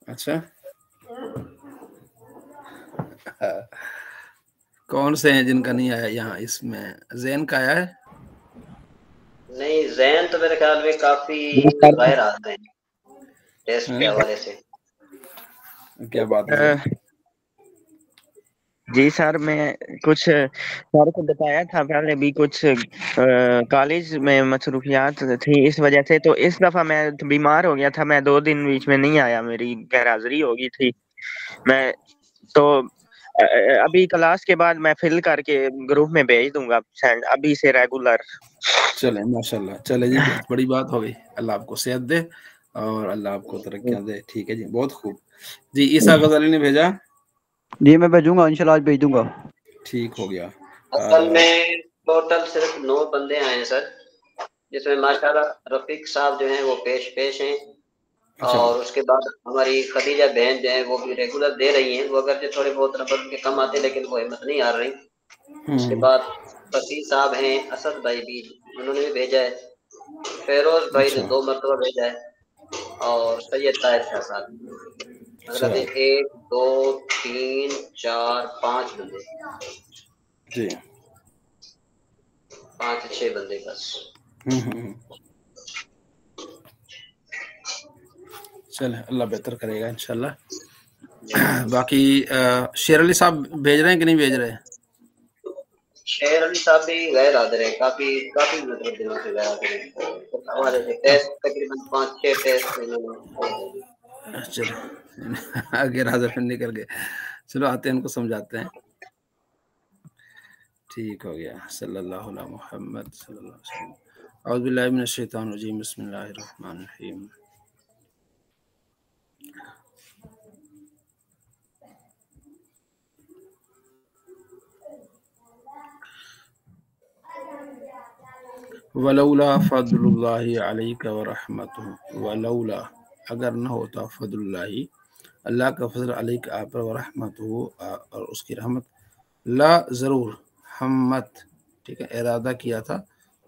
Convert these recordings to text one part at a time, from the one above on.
अच्छा कौन से हैं जिनका नहीं आया यहाँ? इसमें जैन का आया है? नहीं, जैन तो मेरे ख्याल में काफी गैर आते हैं टेस्ट के हवाले से। क्या बात है? जी सर, मैं कुछ सर को बताया था पहले भी, कुछ कॉलेज में मसरूफियात थी इस वजह से, तो इस दफ़ा मैं बीमार हो गया था, मैं 2 दिन बीच में नहीं आया, मेरी गैर हाजिरी हो गई थी। मैं तो अभी क्लास के बाद मैं फिल करके ग्रुप में भेज दूंगा सेंड अभी से रेगुलर। चले माशाल्लाह, चले जी, बहुत बड़ी बात हो गई। अल्लाह आपको सेहत दे और अल्लाह आपको तरक्कियां दे। ठीक है जी, बहुत खूब जी। ईसा गजाली ने भेजा जी, मैं भेजूंगा इंशाल्लाह, आज भेज दूंगा। ठीक हो गया। असल में टोटल सिर्फ 9 बंदे आए हैं सर, जिसमें माशाल्लाह रफीक साहब जो हैं वो पेश हैं। अच्छा। और उसके बाद हमारी खदीजा बहन जो है वो भी रेगुलर दे रही हैं, वो अगर जो थोड़े बहुत नंबर के कम आते लेकिन वो हिम्मत नहीं हार रही। उसके बाद फसीह साहब हैं, असद भाई भी उन्होंने भी भेजा है, फेरोज भाई ने 2 मरतबा भेजा है, और सैयद ताहिर शाह साहब। मतलब 1 2 3 4 5 बंदे जी, 5 6 बंदे बस। चले, अल्लाह बेहतर करेगा इंशाल्लाह। बाकी शेर अली साहब भेज रहे हैं कि नहीं भेज रहे? शेर अली साहब भी गैर हाजिर है, काफी मतलब दिनों से गैर हाजिर है। हमारे से टेस्ट तकरीबन 5-6 टेस्ट इन्होंने। चलो आगे हाजिर निकल गए। चलो आते हैं, इनको समझाते हैं। ठीक हो गया। सल्लल्लाहु अलैहि मुहम्मद सल्लल्लाहु अलैहि वसल्लम। औज़ु बिल्लाहि मिनश शैतानिर रजीम, बिस्मिल्लाहिर रहमानिर रहीम। वलौला फद्लुल्लाहि अलैका व रहमतुहु, वलौला अगर न होता फद्लुल्लाहि अल्लाह का फजल अलैका आप पर, व रहमतुहु और उसकी रहमत, ला ज़रूर हम्मत, ठीक है, इरादा किया था,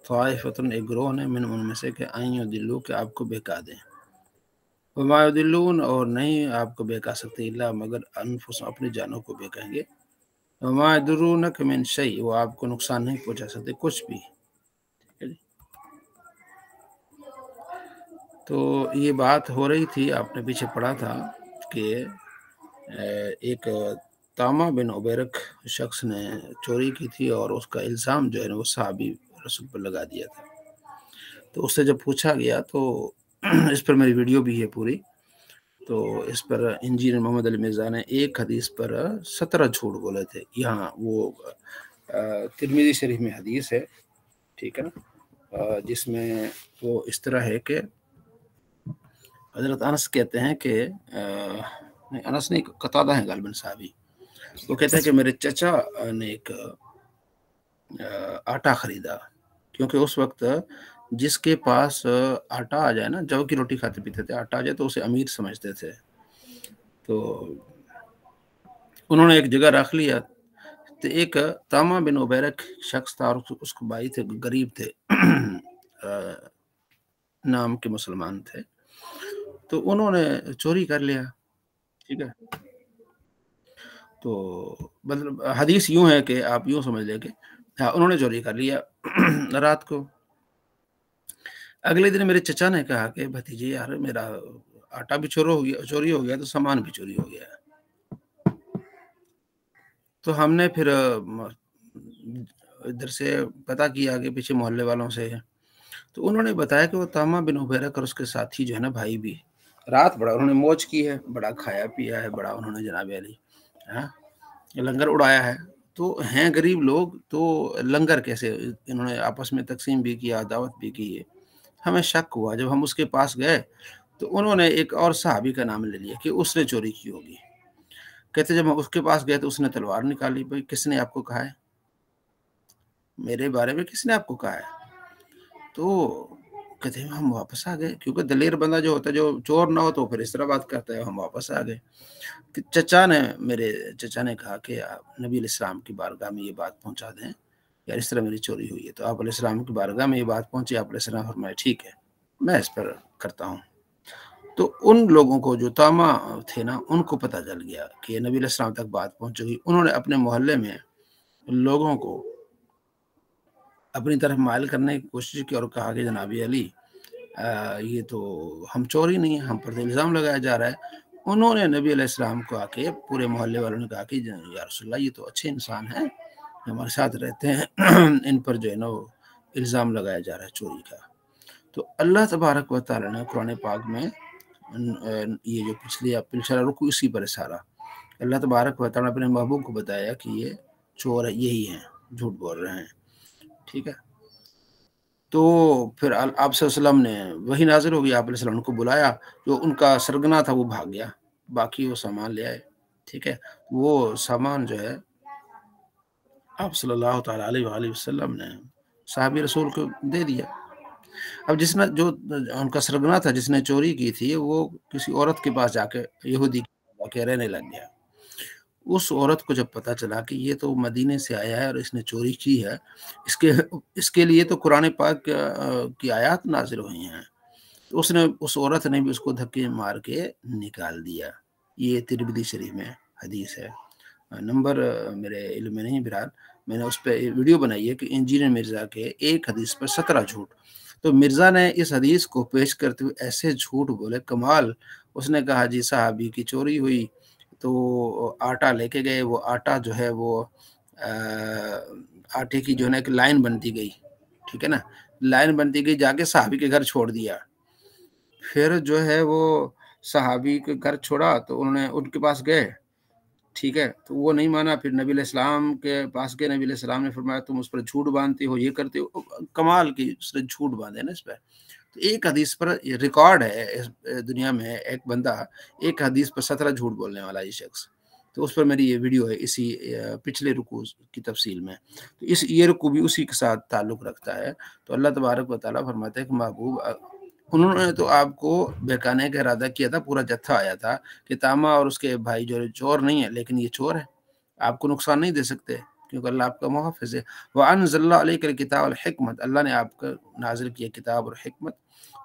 ताइफतुन एक ग्रोह ने, मिन उनमें से, कि अन युदिल्लू के आपको बेका दें, वमा युदिल्लून और नहीं आपको बेका सकते, इल्ला मगर अनफुस अपनी जानों को बेकाएंगे, वमा यदुर्रूनक मिन शै वो आपको नुकसान नहीं पहुंचा सकते कुछ भी। तो ये बात हो रही थी, आपने पीछे पढ़ा था कि एक तामा बिन उबैरक शख्स ने चोरी की थी और उसका इल्ज़ाम जो है वो सहाबी रसूल पर लगा दिया था। तो उससे जब पूछा गया तो इस पर मेरी वीडियो भी है पूरी, तो इस पर इंजीनियर मोहम्मद अली मिर्ज़ा ने एक हदीस पर 17 झूठ बोले थे। यहाँ वो तिरमिज़ी शरीफ में हदीस है, ठीक है ना, जिसमें वो इस तरह है कि हज़रत अनस कहते हैं कि नहीं, अनस नहीं, कतादा है गालिबन साहबी, वो कहते हैं कि मेरे चचा ने एक आटा खरीदा, क्योंकि उस वक्त जिसके पास आटा आ जाए ना, जव की रोटी खाते पीते थे, आटा आ जाए तो उसे अमीर समझते थे। तो उन्होंने एक जगह रख लिया, तो एक तामा बिन उबैरक शख्स था और उसको भाई थे, गरीब थे, नाम के मुसलमान थे, तो उन्होंने चोरी कर लिया, ठीक है। तो मतलब हदीस यूं है कि आप यूं समझ लें कि हाँ, उन्होंने चोरी कर लिया रात को। अगले दिन मेरे चचा ने कहा कि भतीजे यार, मेरा आटा भी चोरी हो गया तो सामान भी चोरी हो गया। तो हमने फिर इधर से पता किया आगे पीछे मोहल्ले वालों से, तो उन्होंने बताया कि वो तामा बिन उबैरक और उसके साथी जो है ना भाई भी, रात बड़ा उन्होंने मौज की है, बड़ा खाया पिया है, बड़ा उन्होंने जनाब अली लंगर उड़ाया है। तो हैं गरीब लोग, तो लंगर कैसे इन्होंने आपस में तकसीम भी किया, दावत भी की है। हमें शक हुआ, जब हम उसके पास गए तो उन्होंने एक और सहाबी का नाम ले लिया कि उसने चोरी की होगी। कहते जब हम उसके पास गए तो उसने तलवार निकाली। भाई किसने आपको कहा है, मेरे बारे में किसने आपको कहा है? तो कहते हैं हम वापस आ गए, क्योंकि दलेर बंदा जो होता है, जो चोर ना हो तो फिर इस तरह बात करता है। हम वापस आ गए। मेरे चचा ने कहा कि आप नबी अलैहिस्सलाम की बारगाह में ये बात पहुंचा दें, यार इस तरह मेरी चोरी हुई है। तो आप अलैहिस्सलाम की बारगाह में ये बात पहुंची, आप अलैहिस्सलाम फरमाए ठीक है, मैं इस पर करता हूँ। تو उन लोगों को जो तामा थे ना, उनको पता चल गया कि नबी अलैहिस्सलाम तक बात पहुंच चुकी। उन्होंने अपने मोहल्ले में लोगों को अपनी तरफ माइल करने की कोशिश की और कहा कि जनाब अली ये तो हम चोर ही नहीं है, हम पर तो इल्ज़ाम लगाया जा रहा है। उन्होंने नबी अलैहिस्सलाम को आके पूरे मोहल्ले वालों ने कहा कि या रसूलल्लाह ये तो अच्छे इंसान हैं, हमारे साथ रहते हैं, इन पर जो है ना वो इल्ज़ाम लगाया जा रहा है चोरी का। तो अल्लाह तबारक व तआला ने कुरान पाक में ये जो पिछला रुकू इसी पर सारा अल्लाह तबारक व तआला अपने महबूब को बताया कि ये चोर यही हैं, झूठ बोल रहे हैं, ठीक है। तो फिर आप सल्लल्लाहु ने वही नाजिल हो गई, आप सल्लल्लाहु को बुलाया, जो उनका सरगना था वो भाग गया, बाकी वो सामान ले आए, ठीक है। वो सामान जो है आप सल्लल्लाहु तआला अलैहि वसल्लम ने साहबी रसूल को दे दिया। अब जिसने जो उनका सरगना था जिसने चोरी की थी, वो किसी औरत के पास जाके यहूदी के रहने लग गया। उस औरत को जब पता चला कि ये तो मदीने से आया है और इसने चोरी की है, इसके लिए तो कुरान पाक की आयत नाजिल हुई हैं, तो उसने उस औरत ने भी उसको धक्के मार के निकाल दिया। ये तिरमिज़ी शरीफ में हदीस है, नंबर मेरे इल्म में नहीं बहरहाल, मैंने उस पर वीडियो बनाई है कि इंजीनियर मिर्ज़ा के एक हदीस पर 17 झूठ। तो मिर्ज़ा ने इस हदीस को पेश करते हुए ऐसे झूठ बोले कमाल। उसने कहा जी साहबी की चोरी हुई तो आटा लेके गए, वो आटा जो है वो आटे की जो है ना एक लाइन बनती गई, ठीक है ना, लाइन बनती गई, जाके साहबी के घर छोड़ दिया। फिर जो है वो साहबी के घर छोड़ा तो उन्होंने उनके पास गए, ठीक है, तो वो नहीं माना। फिर नबी अलैहिस्सलाम के पास गए, नबी अलैहिस्सलाम ने फरमाया तुम उस पर झूठ बांधते हो, ये करते हो, कमाल की उसने झूठ बांधे ना इस पर। तो एक हदीस पर रिकॉर्ड है इस दुनिया में, एक बंदा एक हदीस पर 17 झूठ बोलने वाला ये शख्स। तो उस पर मेरी ये वीडियो है इसी पिछले रुकू की तफसील में। तो ये रुकू भी उसी के साथ ताल्लुक़ रखता है। तो अल्लाह तबारक व तआला फरमाते हैं कि महबूब उन्होंने तो आपको बहकाने का इरादा किया था, पूरा जत्था आया था कि तामा और उसके भाई जो चोर नहीं है, लेकिन ये चोर है, आपको नुकसान नहीं दे सकते क्योंकि अल्लाह आपका मुहाफ़िज़ है। व अनज़लना अलैकल किताब वल हिकमत, अल्लाह ने आपको नाज़िल किया किताब और हिकमत।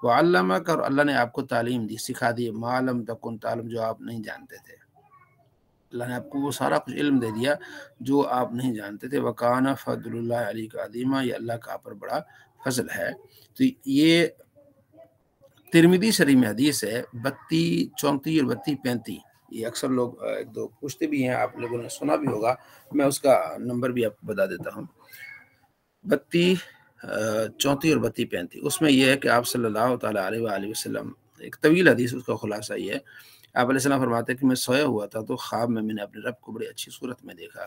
व अल्लमक, और अल्लाह ने आपको तालीम दी, सिखा दी, मा लम तकुन तालम, जो आप नहीं जानते थे। अल्लाह ने आपको वो सारा कुछ इल्म दे दिया जो आप नहीं जानते थे। वकाना फ़ज़लुल्लाहि अलैका अज़ीमा, ये अल्लाह का आप पर बड़ा फजल है। तो ये तिरमिज़ी शरीफ में हदीस है 32, 34 और 32, 35। ये अक्सर लोग एक दो पूछते भी हैं, आप लोगों ने सुना भी होगा, मैं उसका नंबर भी आपको बता देता हूँ। 32, 34 और 32, 35 उसमें यह है कि आप सल्लल्लाहु तआला अलैहि वसल्लम, एक तवील हदीस, उसका खुलासा ये है, आप अलैहिस्सलाम फरमाते हैं कि मैं सोया हुआ था तो ख्वाब में मैंने अपने रब को बड़ी अच्छी सूरत में देखा।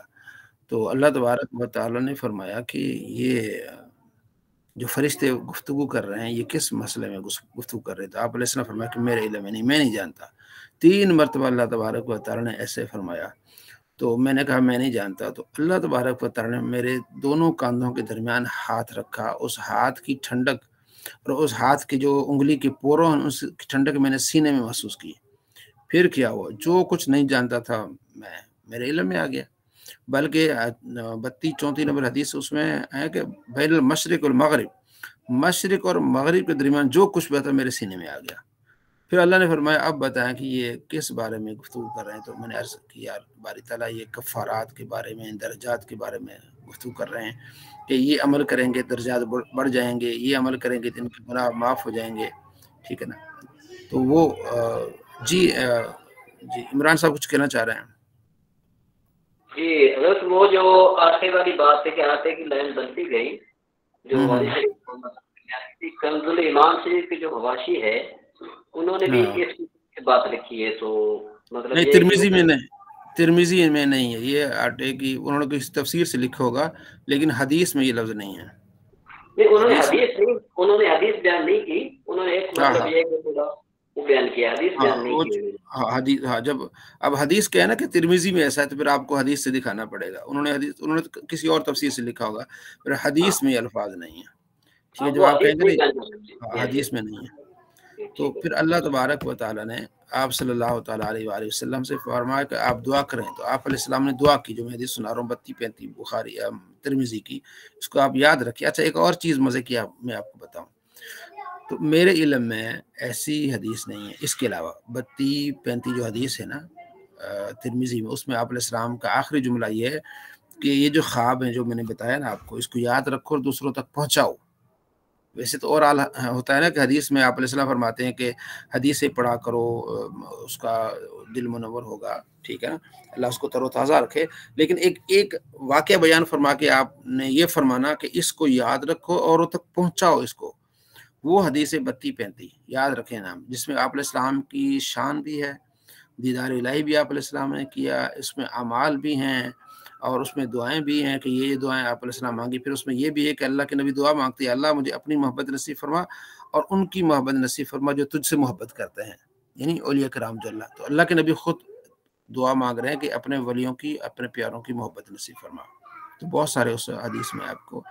तो अल्लाह तबारक व तआला ने फरमाया कि ये जो फरिश्ते गुफ्तगू कर रहे हैं ये किस मसले में गुफ्तगू कर रहे थे। आप अलैहिस्सलाम फरमाया कि मेरे इल्म में नहीं, मैं नहीं जानता। 3 मरतबा अल्लाह तबारक व तआला ने ऐसे फरमाया। तो मैंने कहा मैं नहीं जानता। तो अल्लाह तबारक व तआला ने मेरे दोनों कंधों के दरमियान हाथ रखा, उस हाथ की ठंडक और उस हाथ की जो उंगली के पोरों हैं उसकी ठंडक मैंने सीने में महसूस की। फिर क्या हुआ, जो कुछ नहीं जानता था मैं मेरे इल्म में आ गया। बल्कि 32, 34 नंबर हदीस उसमें है कि बैनल मशरिक और मगरिब, मशरिक और मगरिब के दरमियान जो कुछ भी था मेरे सीने में आ गया। फिर अल्लाह ने फरमाया अब बताएं कि ये किस बारे में गुफ्तगू कर रहे हैं। तो मैंने अर्ज़ की यार बारी ताला ये कफ़ारात के बारे में, दर्जात के बारे में गुफ्तगू कर रहे हैं कि ये अमल करेंगे दर्जात बढ़ जाएंगे, ये अमल करेंगे तो इनके गुनाह माफ़ हो जाएंगे, ठीक है ना। तो वो जी इमरान साहब कुछ कहना चाह रहे हैं? जी अगर वो जो आटे वाली बात है कि आटे की लाइन बनती गई, जो कंजुल ईमान शरीफ के जो हवाशी है उन्होंने भी इस बात लिखी है। तो मतलब नहीं, तिरमिज़ी में नहीं, तिरमिज़ी में नहीं है ये आटे की, उन्होंने किसी तफसीर से लिखा होगा, लेकिन हदीस में ये लफ्ज़ नहीं है। नहीं, उन्होंने हदीस बयान नहीं की, उन्होंने एक मतलब ये वो बयान किया, हदीस बयान नहीं की। हदीस, हाँ, जब अब हदीस क्या है ना कि तिरमिज़ी में ऐसा है तो फिर आपको हदीस से दिखाना पड़ेगा। उन्होंने किसी और तफसीर से लिखा होगा, फिर हदीस में ये अल्फाज नहीं है, ठीक है। जब आप कहेंगे नहीं हदीस में नहीं है, तो फिर अल्लाह तबारक व तआला ने आप सल्लल्लाहु तआला अलैहि वसल्लम से फरमाया कि आप दुआ करें। तो आप अलैहिस्सलाम ने दुआ की, जो मैं हदीस सुना रहा हूँ 32, 35 बुखारी तिरमिज़ी की, इसको आप याद रखिए। अच्छा, एक और चीज़ मज़े की मैं आपको बताऊँ, تو میرے علم میں ایسی حدیث نہیں ہے۔ اس کے علاوہ 32-35 جو حدیث ہے نا ترمذی میں، اس میں آپ علیہ السلام کا آخری جملہ یہ ہے کہ یہ جو خواب ہیں جو میں نے بتایا نا آپ کو، اس کو یاد رکھو اور دوسروں تک پہنچاؤ۔ ویسے تو اور ہوتا ہے نا کہ حدیث میں آپ علیہ السلام فرماتے ہیں کہ حدیثیں پڑھا کرو، اس کا دل منور ہوگا، ٹھیک ہے نا، اللہ اس کو تر و تازہ رکھے، لیکن ایک واقعہ بیان فرما کے آپ نے یہ فرمانا کہ اس کو یاد رکھو اور تک پہنچاؤ اس کو، وہ حدیث 32-35 یاد رکھیں نام، جس میں آپ علیہ السلام کی شان بھی ہے، دیدار الہی بھی آپ علیہ السلام نے کیا، اس میں اعمال بھی ہیں اور اس میں دعائیں بھی ہیں کہ یہ دعائیں آپ علیہ السلام مانگی۔ پھر اس میں یہ بھی ہے کہ اللہ کے نبی دعا مانگتے ہیں، اللہ مجھے اپنی محبت نصیب فرما اور ان کی محبت نصیب فرما جو تجھ سے محبت کرتے ہیں، یعنی اولیاء کرام جو اللہ، تو اللہ کے نبی خود دعا مانگ رہے ہیں کہ اپنے ولیوں کی، اپنے پیاروں کی محبت نصیب فرما۔ تو بہت سارے اس حدیث میں آپ کو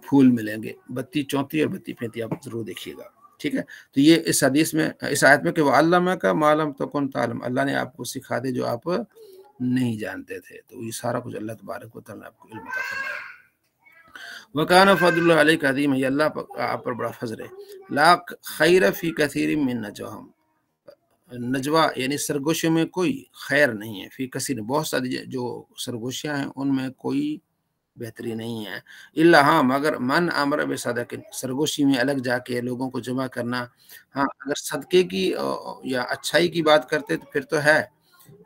پھول ملیں گے، 32-34 اور 32-35 آپ ضرور دیکھیے گا، ٹھیک ہے۔ تو یہ اس حدیث میں، اس آیت میں کہ وہ علمہ کا ما لم تکن تعلم، اللہ نے آپ کو سکھا دے جو آپ نہیں جانتے تھے، تو یہ سارا کچھ اللہ تبارک و تعالیٰ نے آپ کو علم عطا فرمایا۔ وَكَانَ فَضْلُ اللَّهِ عَلَيْكَ عَظِيمًا، یہ اللہ آپ پر بڑا فضل ہے۔ لا خیر فی کثیر من نجواہم، نجوا یعنی سرگوشیوں میں کوئی خیر نہیں ہے، فی کثیر بہت ساری جو سرگوشیاں ہیں ان میں کوئی بہتری نہیں ہے، الا ہاں مگر من امر بصدقہ، سرگوشی میں الگ جا کے لوگوں کو جمع کرنا، ہاں اگر صدقے کی یا اچھائی کی بات کرتے تو پھر تو ہے،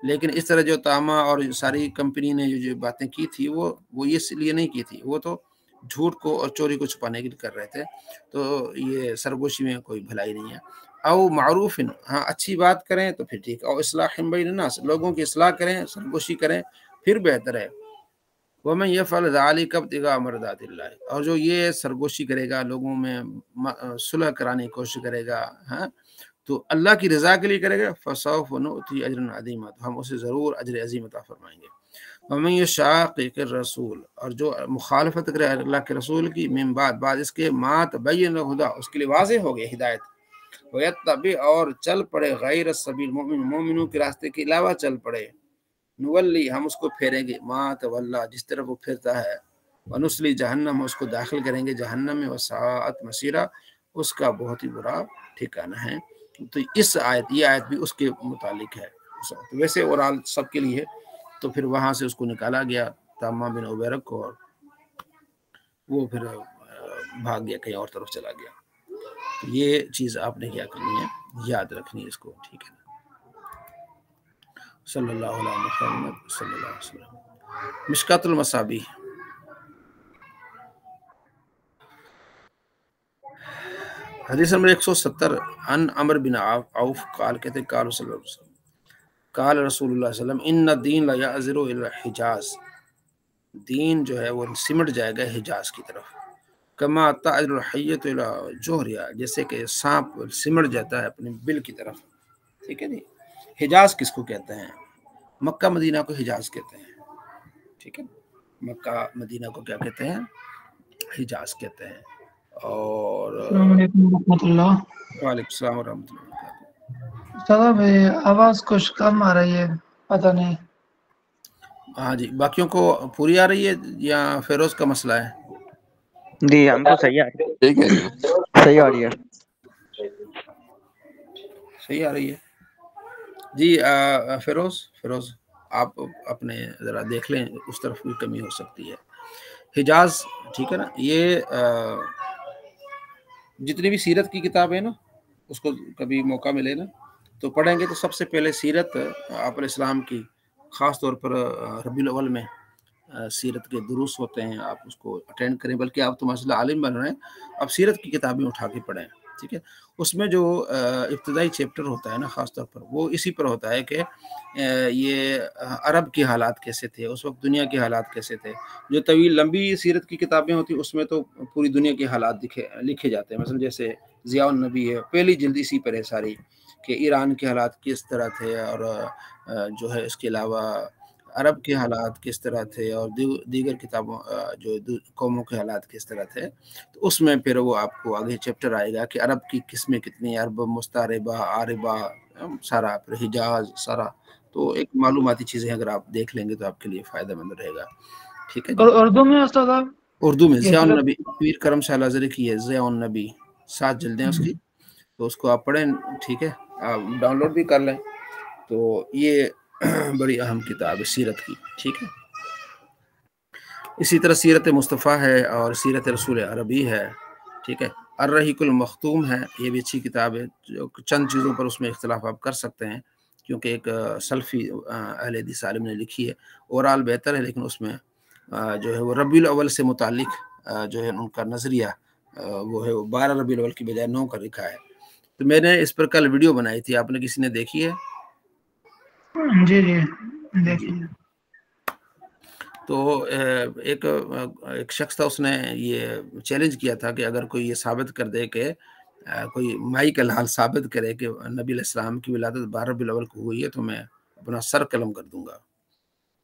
لیکن اس طرح جو تاما اور ساری کمپنی نے جو باتیں کی تھی وہ اس لیے نہیں کی تھی، وہ تو جھوٹ کو اور چوری کو چھپانے کے لیے کر رہے تھے، تو یہ سرگوشی میں کوئی بھلائی نہیں ہے۔ او معروف، ہاں اچھی بات کریں تو پھر ٹھیک، او اصلاح بین الناس، لوگوں کی اصلاح کریں، سرگوشی کریں پھر بہتر ہے۔ وَمَن يَفْعَلْ ذَلِكَ ابْتِغَاءَ مَرْضَاتِ اللَّهِ، اور جو یہ سرگوشی کرے گا، لوگوں میں صلح کرانے کی کوشش کرے گا، ہاں تو اللہ کی رضا کے لیے کرے گا، فَسَوْفَ نُؤْتِيهِ أَجْرًا عَظِيمًا، تو ہم اسے ضرور اجر عظیم عطا فرمائیں گے۔ وَمَن يُشَاقِقِ الرَّسُولَ، اور جو مخالفت کرے اللہ کے رسول کی، من بعد اس کے ما تبین الہدی، اس کے لیے واضح ہو گئی ہدایت، وَيَتَّبِعْ اور چل پڑے غیر السبیل المؤمن، مومنوں کے راستے کے علاوہ چل پڑے، نولی ہم اس کو پھیریں گے، ما تولا جس طرف وہ پھرتا ہے، ونسلی جہنم اس کو داخل کریں گے جہنم میں، وساعت مسیرہ اس کا بہت ہی برا ٹھکانہ ہے۔ تو اس آیت، یہ آیت بھی اس کے متعلق ہے، تو ویسے اورال سب کے لیے، تو پھر وہاں سے اس کو نکالا گیا تامہ بن عبیرک کو، اور وہ پھر بھاگ گیا، کہیں اور طرف چلا گیا۔ تو یہ چیز آپ نے کیا کرنی ہے، یاد رکھنی ہے اس کو، ٹھیک ہے۔ صلی اللہ علیہ محمد صلی اللہ علیہ وسلم۔ مشکات المصابیح، حدیث نمبر 170، عن عمر بن عوف قال، کہتے ہیں قال صلی اللہ علیہ وسلم، قال رسول اللہ صلی اللہ علیہ وسلم، ان الدین لا یعزر الی الحجاز، دین جو ہے وہ سمٹ جائے گا حجاز کی طرف، کما تعزر الحیۃ الی جوہرہا، جیسے کہ سانپ سمٹ جاتا ہے اپنے بل کی طرف، ٹھیک ہے جی۔ حجاز کس کو کہتے ہیں؟ مکہ مدینہ کو حجاز کہتے ہیں، ٹھیک ہے، مکہ مدینہ کو کیا کہتے ہیں؟ حجاز کہتے ہیں۔ اور السلام علیکم ورحمۃ اللہ۔ وعلیکم السلام ورحمۃ اللہ وبرکاتہ۔ استاد بھائی آواز کچھ کم آ رہی ہے، پتہ نہیں۔ ہاں جی، باقیوں کو پوری آ رہی ہے یا فیروز کا مسئلہ ہے؟ جی ہم کو صحیح آ رہی ہے، صحیح کہہ رہی ہے، صحیح آ رہی ہے، صحیح آ رہی ہے جی۔ فیروز آپ اپنے ذرا دیکھ لیں، اس طرف کوئی کمی ہو سکتی ہے۔ حجاز، ٹھیک ہے نا، یہ جتنی بھی سیرت کی کتاب ہے نا، اس کو کبھی موقع ملے نا تو پڑھیں گے، تو سب سے پہلے سیرت آپ علیہ السلام کی، خاص طور پر ربیع الاول میں سیرت کے دروس ہوتے ہیں، آپ اس کو اٹینڈ کریں، بلکہ آپ تو ماشاء اللہ عالم بن رہے ہیں، اب سیرت کی کتابیں اٹھا کے پڑھیں، ٹھیک ہے۔ اس میں جو ابتدائی چیپٹر ہوتا ہے نا، خاص طور پر وہ اسی پر ہوتا ہے کہ یہ عرب کے حالات کیسے تھے اس وقت، دنیا کے حالات کیسے تھے۔ جو طویل لمبی سیرت کی کتابیں ہوتی ہیں اس میں تو پوری دنیا کے حالات لکھے جاتے ہیں، مثلا جیسے ضیاء النبی ہے، پہلی جلد اسی پر ہے ساری، کہ ایران کے حالات کس طرح تھے، اور جو ہے اس کے علاوہ عرب کے حالات کس طرح تھے، اور دیگر کتابوں جو قوموں کے حالات کس طرح تھے، تو اس میں پھر وہ آپ کو آگے چیپٹر آئے گا کہ عرب کی قسمیں کتنی، عرب مستعربہ، عاربہ، سارا، پھر حجاز، سارا، تو ایک معلوماتی چیزیں اگر آپ دیکھ لیں گے تو آپ کے لیے فائدہ مند رہے گا، ٹھیک ہے جی۔ اور اردو میں استاد آپ؟ اردو میں ضیاء النبی، پیر کرم شاہ لازری کی ہے ضیاء النبی، 7 जल्दें उसकी, तो उसको आप पढ़ें, ठीक है, आप डाउनलोड भी कर लें। तो ये बड़ी अहम किताब है सीरत की, ठीक है। इसी तरह सीरत मुस्तफ़ा है और सीरत रसूल अरबी है, ठीक है। अर्रहीकुल मख्तूम है, ये भी अच्छी किताब है, जो चंद चीज़ों पर उसमें इख्तलाफ आप कर सकते हैं, क्योंकि एक सल्फ़ी अहले हदीस आलिम ने लिखी है। ओवरऑल बेहतर है, लेकिन उसमें जो है वो रबीउल अव्वल से मुतालिक जो है उनका नज़रिया वो है, वो 12 रबीउल अव्वल की बजाय 9 का लिखा है। तो मैंने इस पर कल वीडियो बनाई थी, आपने किसी ने देखी है? जी जी देखिए। तो एक शख्स था, उसने ये चैलेंज किया था कि अगर कोई ये साबित कर दे कि कोई माई का लाल साबित करे कि नबी अलैहिस्सलाम की विलादत 12 रबीउल अव्वल को हुई है, तो मैं अपना सर कलम कर दूंगा।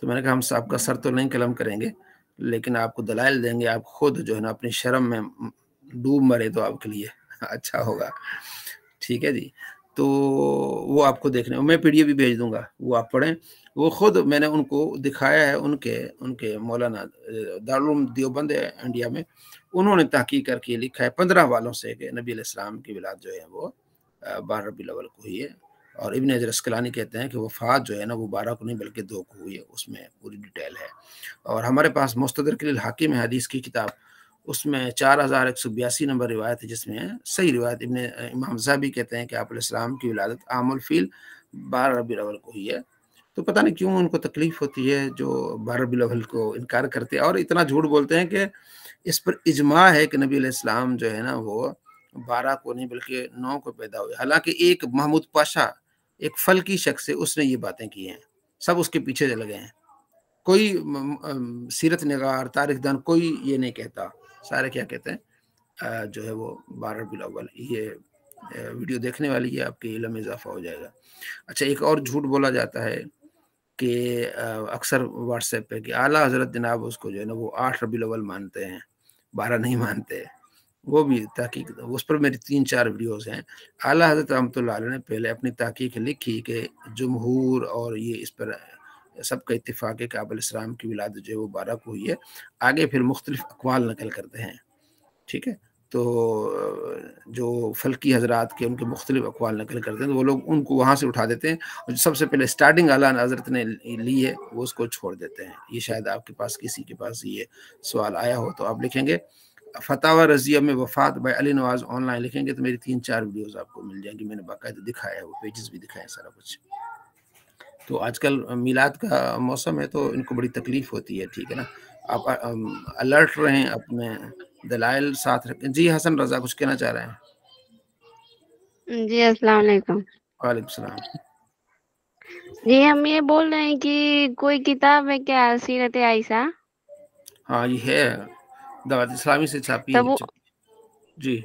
तो मैंने कहा हम आपका सर तो नहीं कलम करेंगे, लेकिन आपको दलाइल देंगे, आप खुद जो है ना अपनी शर्म में डूब मरे तो आपके लिए अच्छा होगा, ठीक है जी। तो वो आपको देखने, मैं पीडीएफ भी भेज दूंगा, वो आप पढ़ें। वो खुद मैंने उनको दिखाया है, उनके मौलाना दारुल उलूम देवबंद है इंडिया में, उन्होंने तहकीक करके लिखा है 15 वालों से कि नबी अलैहिस्सलाम की विलादत जो है वो 12 रबीउल अव्वल को हुई है। और इब्न हजर अस्कलानी कहते हैं कि वफ़ात जो है ना वो 12 को नहीं बल्कि 2 को हुई है, उसमें पूरी डिटेल है। और हमारे पास मुस्तदरक हाकिम है हदीस की किताब, उसमें 4182 नंबर रिवायत है, जिसमें सही रिवायत इमाम ज़हाबी कहते हैं कि आप अलैहिस्सलाम की विलादत आमुल फील 12 रबीउल अव्वल को हुई है। तो पता नहीं क्यों उनको तकलीफ होती है जो 12 रबीउल अव्वल को इनकार करते हैं और इतना झूठ बोलते हैं कि इस पर इजमा है कि नबी अलैहिस्सलाम जो है ना वो 12 को नहीं बल्कि 9 को पैदा हुए। हालांकि एक महमूद पाशा, एक फल्की शख्स है, उसने ये बातें की हैं, सब उसके पीछे चले गए हैं। कोई सीरत निगार तारीखदान कोई ये नहीं कहता, सारे क्या कहते हैं जो है वो 12 रबीउल अव्वल। ये वीडियो देखने वाली है, आपके इल्म में इजाफा हो जाएगा। अच्छा, एक और झूठ बोला जाता है कि अक्सर व्हाट्सएप पे कि आला हजरत जनाब उसको जो है ना वो 8 रबीउल अव्वल मानते हैं, 12 नहीं मानते। वो भी तहकीक, उस पर मेरी 3-4 वीडियोस हैं। आला हजरत रहमतुल्लाह अलैह ने पहले अपनी तहकीक लिखी कि जमहूर और ये इस पर सबका इत्तेफाक है कि आप अलैहिस्सलाम की विलादत जो है वो 12 को हुई है। आगे फिर मुख्तलिफ अक़वाल नकल करते हैं, ठीक है। तो जो फल्की हजरात के उनके मुख्तलिफ अक़वाल नकल करते हैं, तो वो लोग उनको वहाँ से उठा देते हैं, और जो सबसे पहले स्टार्टिंग आला हजरत ने ली है वो उसको छोड़ देते हैं। ये शायद आपके पास किसी के पास ये सवाल आया हो तो आप लिखेंगे फतावा रजिया में वफात बाय अली नवाज ऑनलाइन लिखेंगे तो मेरी 3-4 वीडियोस आपको मिल जाएंगी, मैंने बाकायदा दिखाया है, वो पेजेस भी दिखाए सारा कुछ। तो आजकल मीलाद का मौसम है तो इनको बड़ी तकलीफ होती है, ठीक है ना। आप अलर्ट रहें, अपने दलाइल साथ रखें। जी हसन रजा कुछ कहना चाह रहे हैं? जी अस्सलाम वालेकुम। वालेकुम सलाम। जी हम ये बोल रहे हैं कि कोई किताब है क्या सीरत आयशा? हाँ ये है, दावत इस्लामी से छापी तब है। वो जी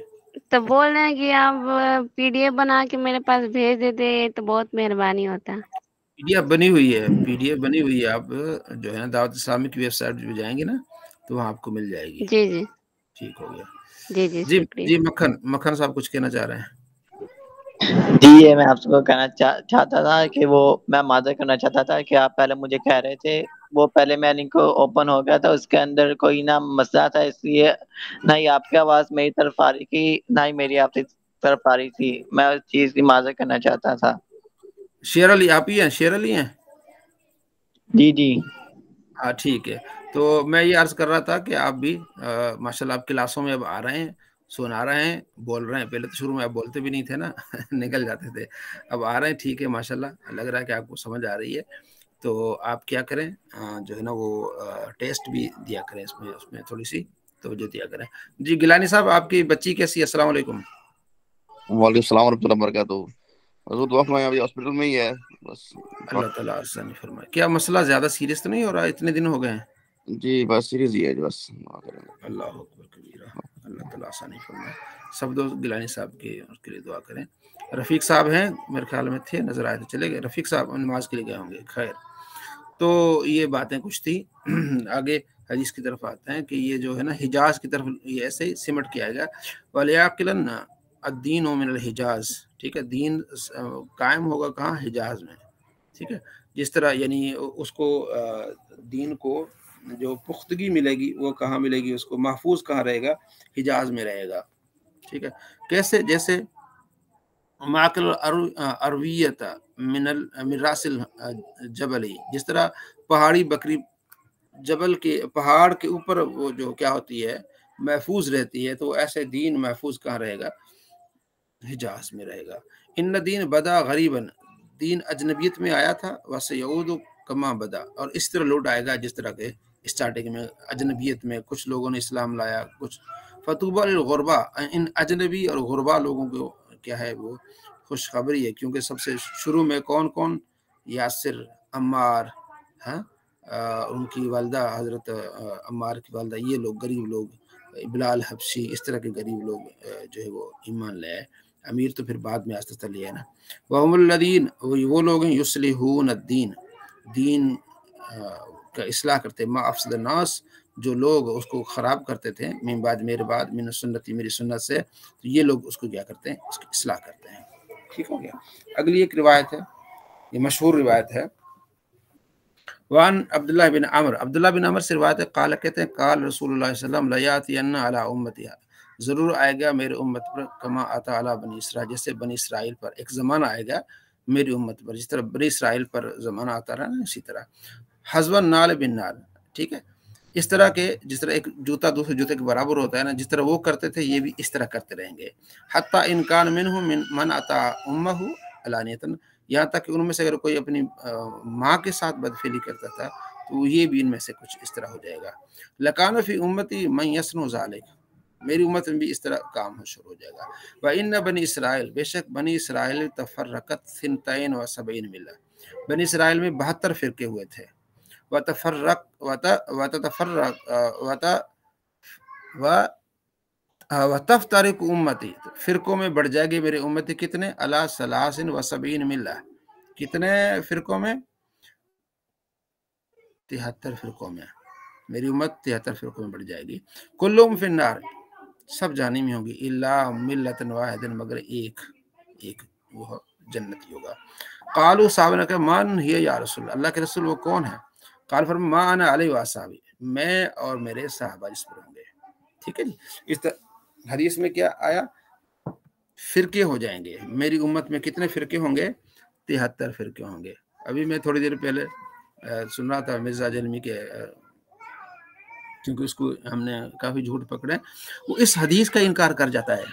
तब बोल रहे हैं कि आप पीडीएफ बना के मेरे पास भेज देते तो बहुत मेहरबानी होता। पीडीएफ बनी हुई है, पीडीएफ बनी हुई है। आप जो है ना दावत इस्लामी की वेबसाइट पे जाएंगे ना तो वहाँ आपको मिल जाएगी। जी जी ठीक हो गया। जी जी जी शुक्रिया। जी मक्खन साहब कुछ कहना चाह रहे हैं? जी ये मैं आपको कहना चाहता था कि वो मैं माजर करना चाहता था कि आप पहले मुझे कह रहे थे, वो पहले मैं लिंक ओपन हो गया था, उसके अंदर कोई ना मसला था, इसलिए ना ही आपकी आवाज़ मेरी तरफ आ रही थी, ना ही मेरी आपकी तरफ आ रही थी। मैं उस चीज़ की माजर करना चाहता था। शेर अली आप ही हैं? शेर अली हैं? जी जी हाँ ठीक है। तो मैं ये अर्ज कर रहा था कि आप भी माशाल्लाह आप क्लासों में अब आ रहे हैं, सुना रहे हैं, बोल रहे हैं। पहले तो शुरू में आप बोलते भी नहीं थे ना निकल जाते थे, अब आ रहे हैं, ठीक है माशाल्लाह। लग रहा है कि आपको समझ आ रही है। तो आप क्या करें जो है ना वो टेस्ट भी दिया करें, इसमें उसमें थोड़ी सी तवज्जो दिया करें। जी गिलानी साहब आपकी बच्ची कैसी है? अस्सलाम वालेकुम। वालेकुम सलाम रहमतुल्लाहि व बरकातहू। हजूर दुआ फरमाएं, अभी हॉस्पिटल में ही है बस। अल्लाह ताला आसानी फरमाए। क्या मसला ज्यादा सीरियस तो नहीं हो रहा? इतने दिन हो गए हैं। जी बस सीरीज ही है जी, बस अल्लाह अकबर कबीरा, अल्लाह ताला आसानी फरमाए। सब दोस्त गिलानी साहब के उसके लिए दुआ करें। रफ़ीक साहब हैं मेरे ख्याल में, थे, नजर आए थे, चले गए। रफ़ीक साहब नमाज के लिए गए होंगे। खैर, तो ये बातें कुछ थी। आगे हदीस की तरफ आते हैं कि ये जो है ना हिजाज की तरफ ये ऐसे ही सिमट के आएगा। वलियाकिलन अद्दीन मिनल हिजाज, ठीक है, दीन कायम होगा कहाँ? हिजाज में, ठीक है। जिस तरह यानी उसको दीन को जो पुख्तगी मिलेगी वो कहाँ मिलेगी? उसको महफूज कहाँ रहेगा? हिजाज में रहेगा, ठीक है। कैसे? जैसे माकल अरवियत मिन रासिल जबली, जिस तरह पहाड़ी बकरी जबल के पहाड़ के ऊपर वो जो क्या होती है महफूज रहती है, तो ऐसे दीन महफूज कहाँ रहेगा? हिजाज में रहेगा। इन दीन बदा गरीबन, दीन अजनबियत में आया था, वैसे यऊद कमा बदा, और इस तरह लौट आएगा जिस तरह के स्टार्टिंग में अजनबियत में कुछ लोगों ने इस्लाम लाया, कुछ फतूबा गुरबा, इन अजनबी और गुरबा लोगों को क्या है वो खुशखबरी है, क्योंकि सबसे शुरू में कौन कौन? यासिर, अम्मार, हाँ, उनकी वालदा हजरत अम्मार की वालदा, ये लोग गरीब लोग, बिलाल हबशी, इस तरह के गरीब लोग जो है वो ईमान ले आए। अमीर तो फिर बाद में आस्ते लिया ना। वहुमुल्लदीन, वो लोग हैं युस्लिहून अद्दीन, दीन का इस्लाह करते, मा अफसद नास, जो लोग उसको ख़राब करते थे, मिन बाद, मेरे बाद, मिन सुन्नती, मेरी सुन्नत से, तो ये लोग उसको क्या करते हैं? उसकी इस्लाह करते हैं। ठीक हो गया। अगली एक रिवायत है, ये मशहूर रिवायत है, वान अब्दुल्लाह बिन अमर से रिवायत है, काल कहते हैं, काल रसूलुल्लाह सल्लल्लाहु अलैहि वसल्लम लयातियन्ना अला उम्मती, ज़रूर आएगा मेरे उम्मत पर, कमा आता अला बनी इसराइल, जैसे बनी इसराइल पर एक ज़माना आएगा मेरी उम्मत पर, जिस तरह बनी इसराइल पर ज़माना आता रहा ना, इसी तरह हज़वन नाल बिन नाल, ठीक है, इस तरह के, जिस तरह एक जूता दूसरे जूते के बराबर होता है ना, जिस तरह वो करते थे ये भी इस तरह करते रहेंगे। हत्ता इनकान मिनहु मन अता उम्महु अलानियतन, यहाँ तक कि उनमें से अगर कोई अपनी माँ के साथ बदफेली करता था तो ये भी इनमें से कुछ इस तरह हो जाएगा। लकान फी उम्मती मन यसनु ज़ालिक, मेरी उम्मत में भी इस तरह काम शुरू हो जाएगा। व इन बनी इसराइल, बेशक बनी इसराइल तफर्रकत सिनतैन व सबईन मिल्ला, बनी इसराइल में 72 फिरके हुए थे। वतफ्तरिक उम्मती, फिरकों में बढ़ जाएगी मेरी उम्मती, कितने? अला सलासिन व सबईन मिल्ला, कितने फिरकों में? 73 फिरकों में मेरी उम्मत 73 फिरकों में बढ़ जाएगी। कुल्लुम फिन्नार, सब जानी में होगी, इल्ला मिल्लतन वाहिदन, मगर एक वो जन्नती होगा। कालू साहब ने कहा, मन हिया या रसूल, अल्लाह के रसूल वो कौन है? काल फरमा, मा अना अलैहि व अस्हाबी, मैं और मेरे साहबा इस पर होंगे। ठीक है जी। इस हदीस में क्या आया? फिरके हो जाएंगे मेरी उम्मत में, कितने फिरके होंगे? 73 फिरके होंगे। अभी मैं थोड़ी देर पहले सुन रहा था मिर्जा जलमी के, क्योंकि उसको हमने काफी झूठ पकड़े, वो इस हदीस का इनकार कर जाता है,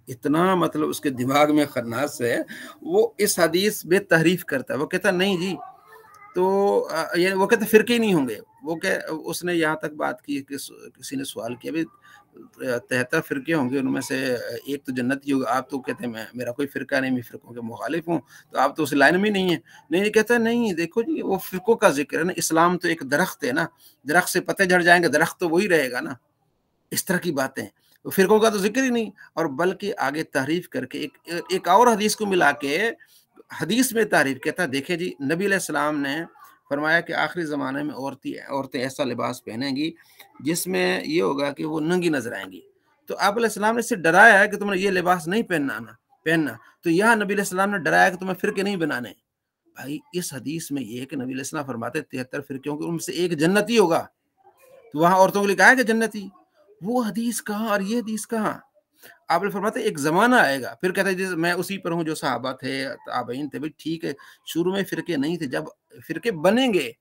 इतना मतलब उसके दिमाग में खन्नास है, वो इस हदीस में तहरीफ करता है। वो कहता नहीं जी, तो ये वो कहते फिरके ही नहीं होंगे। वो उसने यहाँ तक बात की कि किसी ने सवाल किया, भाई 73 फिरके होंगे, उनमें से एक तो जन्नती होगा, आप तो कहते हैं मेरा कोई फिरका नहीं, मैं फिरकों के मुखालिफ हूँ, तो आप तो उस लाइन में नहीं है। नहीं कहता नहीं, देखो जी वो फिरकों का जिक्र है ना, इस्लाम तो एक दरख्त है ना, दरख्त से पत्ते झड़ जाएंगे, दरख्त तो वही रहेगा ना, इस तरह की बातें। तो फिरकों का तो जिक्र ही नहीं, और बल्कि आगे तारीफ करके एक और हदीस को मिला के हदीस में तारीफ कहता, देखे जी नबी अलैहिस्सलाम ने फरमाया कि आखिरी ज़माने में औरतें ऐसा लिबास पहनेंगी जिसमें ये होगा कि वो नंगी नजर आएंगी। तो आप अलैहिस्सलाम ने इससे डराया है कि तुमने ये लिबास नहीं पहनना। तो यहाँ नबी अलैहिस्सलाम ने डराया कि तुम्हें फिरके नहीं बनाने। भाई इस हदीस में ये कि नबी अलैहिस्सलाम फरमाते 73 फिरके होंगे, उनमें से एक जन्नती होगा, तो वहाँ औरतों के लिए कहा है कि जन्नती, वो हदीस कहाँ और ये हदीस कहाँ? आप फरमाते एक जमाना आएगा, फिर कहते हैं मैं उसी पर हूँ जो सहाबा थे, ताबईन थे। भाई ठीक है, शुरू में फिरके नहीं थे, जब फिरके बनेंगे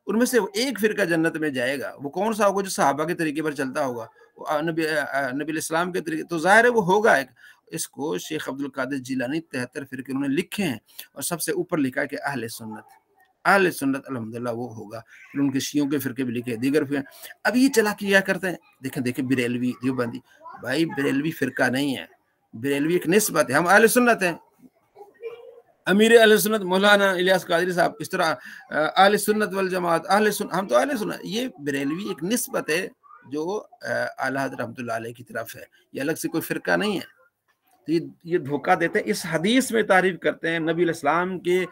उनमें से एक फिरका जन्नत में जाएगा। वो कौन सा होगा? जो सहाबा के तरीके पर चलता होगा, नबी इस्लाम के तरीके, तो जाहिर है वो होगा एक। इसको शेख अब्दुल कादिर जिलानी 73 फिरके उन्होंने लिखे हैं, और सबसे ऊपर लिखा है कि अहले सुन्नत अल्हम्दुलिल्लाह वो होगा। फिर उनके शियों के फिरके भी लिखे, दीगर फिर। अब ये चला किया करते हैं, देखें बरेलवी, देवबंदी, भाई बरेलवी फिरका नहीं है, बरेलवी एक निस्बत है, हम अहले सुन्नत हैं। अमीर अहले सुन्नत मौलाना इलियास कादरी साहब, इस तरह अहले सुन्नत वल जमात, हम तो अहले सुन्नत। ये बरेलवी एक निस्बत है जो आला हज़रत रहमतुल्लाह अलैह की तरफ है, ये अलग से कोई फिरका नहीं है। तो ये धोखा देते हैं, इस हदीस में तारीफ करते हैं, नबी अलैहिस्सलाम के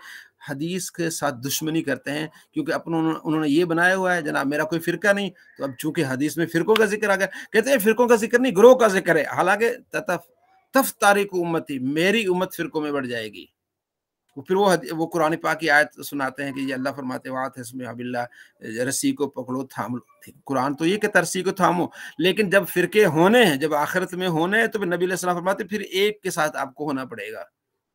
हदीस के साथ दुश्मनी करते हैं, क्योंकि उन्होंने ये बनाया हुआ है जनाब मेरा कोई फिरका नहीं। तो अब चूंकि हदीस में फिरकों का जिक्र आ गया, कहते हैं फिरकों का जिक्र नहीं, ग्रोह का जिक्र है। हालांकि तफ तारीख उम्मती, मेरी उम्मत फिरकों में बढ़ जाएगी, फिर वो कुरान पाक की आयत सुनाते हैं कि ये अल्लाह फरमाते वातसिमू बिल्लाह, रस्सी को पकड़ो थाम लो। कुरान तो ये कहता है रस्सी को थामो, लेकिन जब फिरके होने हैं, जब आखिरत में होने हैं, तो फिर नबी अलैहि सलाम फरमाते फिर एक के साथ आपको होना पड़ेगा।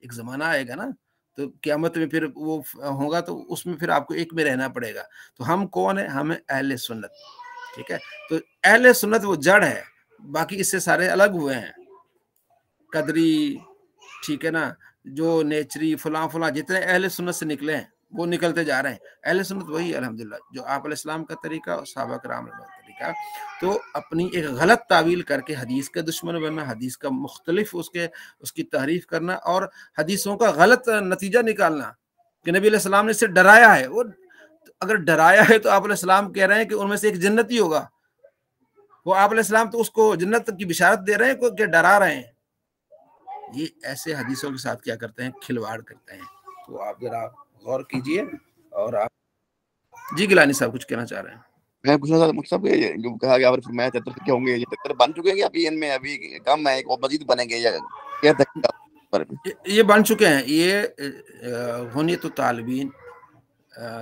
एक ज़माना आएगा ना, तो क़यामत में फिर वो होगा, तो उसमें फिर आपको एक में रहना पड़ेगा। तो हम कौन है? हम अहले सुन्नत, ठीक है। तो अहले सुन्नत वो जड़ है, बाकी इससे सारे अलग हुए हैं, कदरी, ठीक है ना, जो नेचरी फलां फलां जितने अहले सुन्नत से निकले हैं वो निकलते जा रहे हैं। अहले सुन्नत वही अल्हम्दुलिल्लाह जो आप अलैहिस्सलाम का तरीका और सहाबा कराम का तरीका। तो अपनी एक गलत तावील करके हदीस के दुश्मन बनना, हदीस का मुख्तलिफ उसकी तारीफ करना और हदीसों का गलत नतीजा निकालना कि नबी अलैहिस्सलाम ने इससे डराया है। वो अगर डराया है तो आप अलैहिस्सलाम कह रहे हैं कि उनमें से एक जन्नती होगा, वो आप अलैहिस्सलाम तो उसको जन्नत की बिशारत दे रहे हैं कि डरा रहे हैं। ये ऐसे हदीसों के साथ क्या करते हैं? खिलवाड़ करते हैं। तो आप जरा गौर कीजिए। और आप जी गिलानी साहब कुछ कहना चाह रहे हैं? मैं पूछना चाहता हूँ सब जो कहा गया फरमाया 73 क्या होंगे, ये 73 बन चुके हैं या अभी इनमें अभी कम है, और मजीद बनेंगे या क्या तक? ये बन चुके हैं। ये हुनियत तालिबीन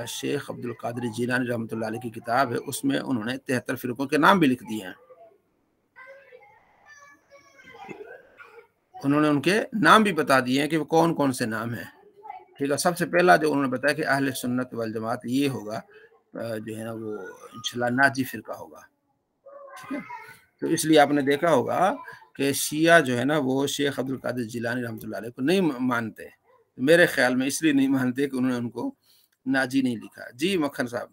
शेख अब्दुल कादिर जीलानी रहमतुल्लाह अलैह की किताब है, उसमें उन्होंने 73 फिरकों के नाम भी लिख दिए हैं। उन्होंने उनके नाम भी बता दिए हैं कि वो कौन कौन से नाम हैं, ठीक है। सबसे पहला जो उन्होंने बताया कि अहले सुन्नत वल जमात ये होगा, जो है ना वो इंशाल्लाह नाजी फिरका होगा, ठीक है। तो इसलिए आपने देखा होगा कि शिया जो है ना वो शेख अब्दुल कादिर जिलानी रहमतुल्लाह अलैह को नहीं मानते। मेरे ख्याल में इसलिए नहीं मानते कि उन्होंने उनको नाजी नहीं लिखा। जी मक्खन साहब।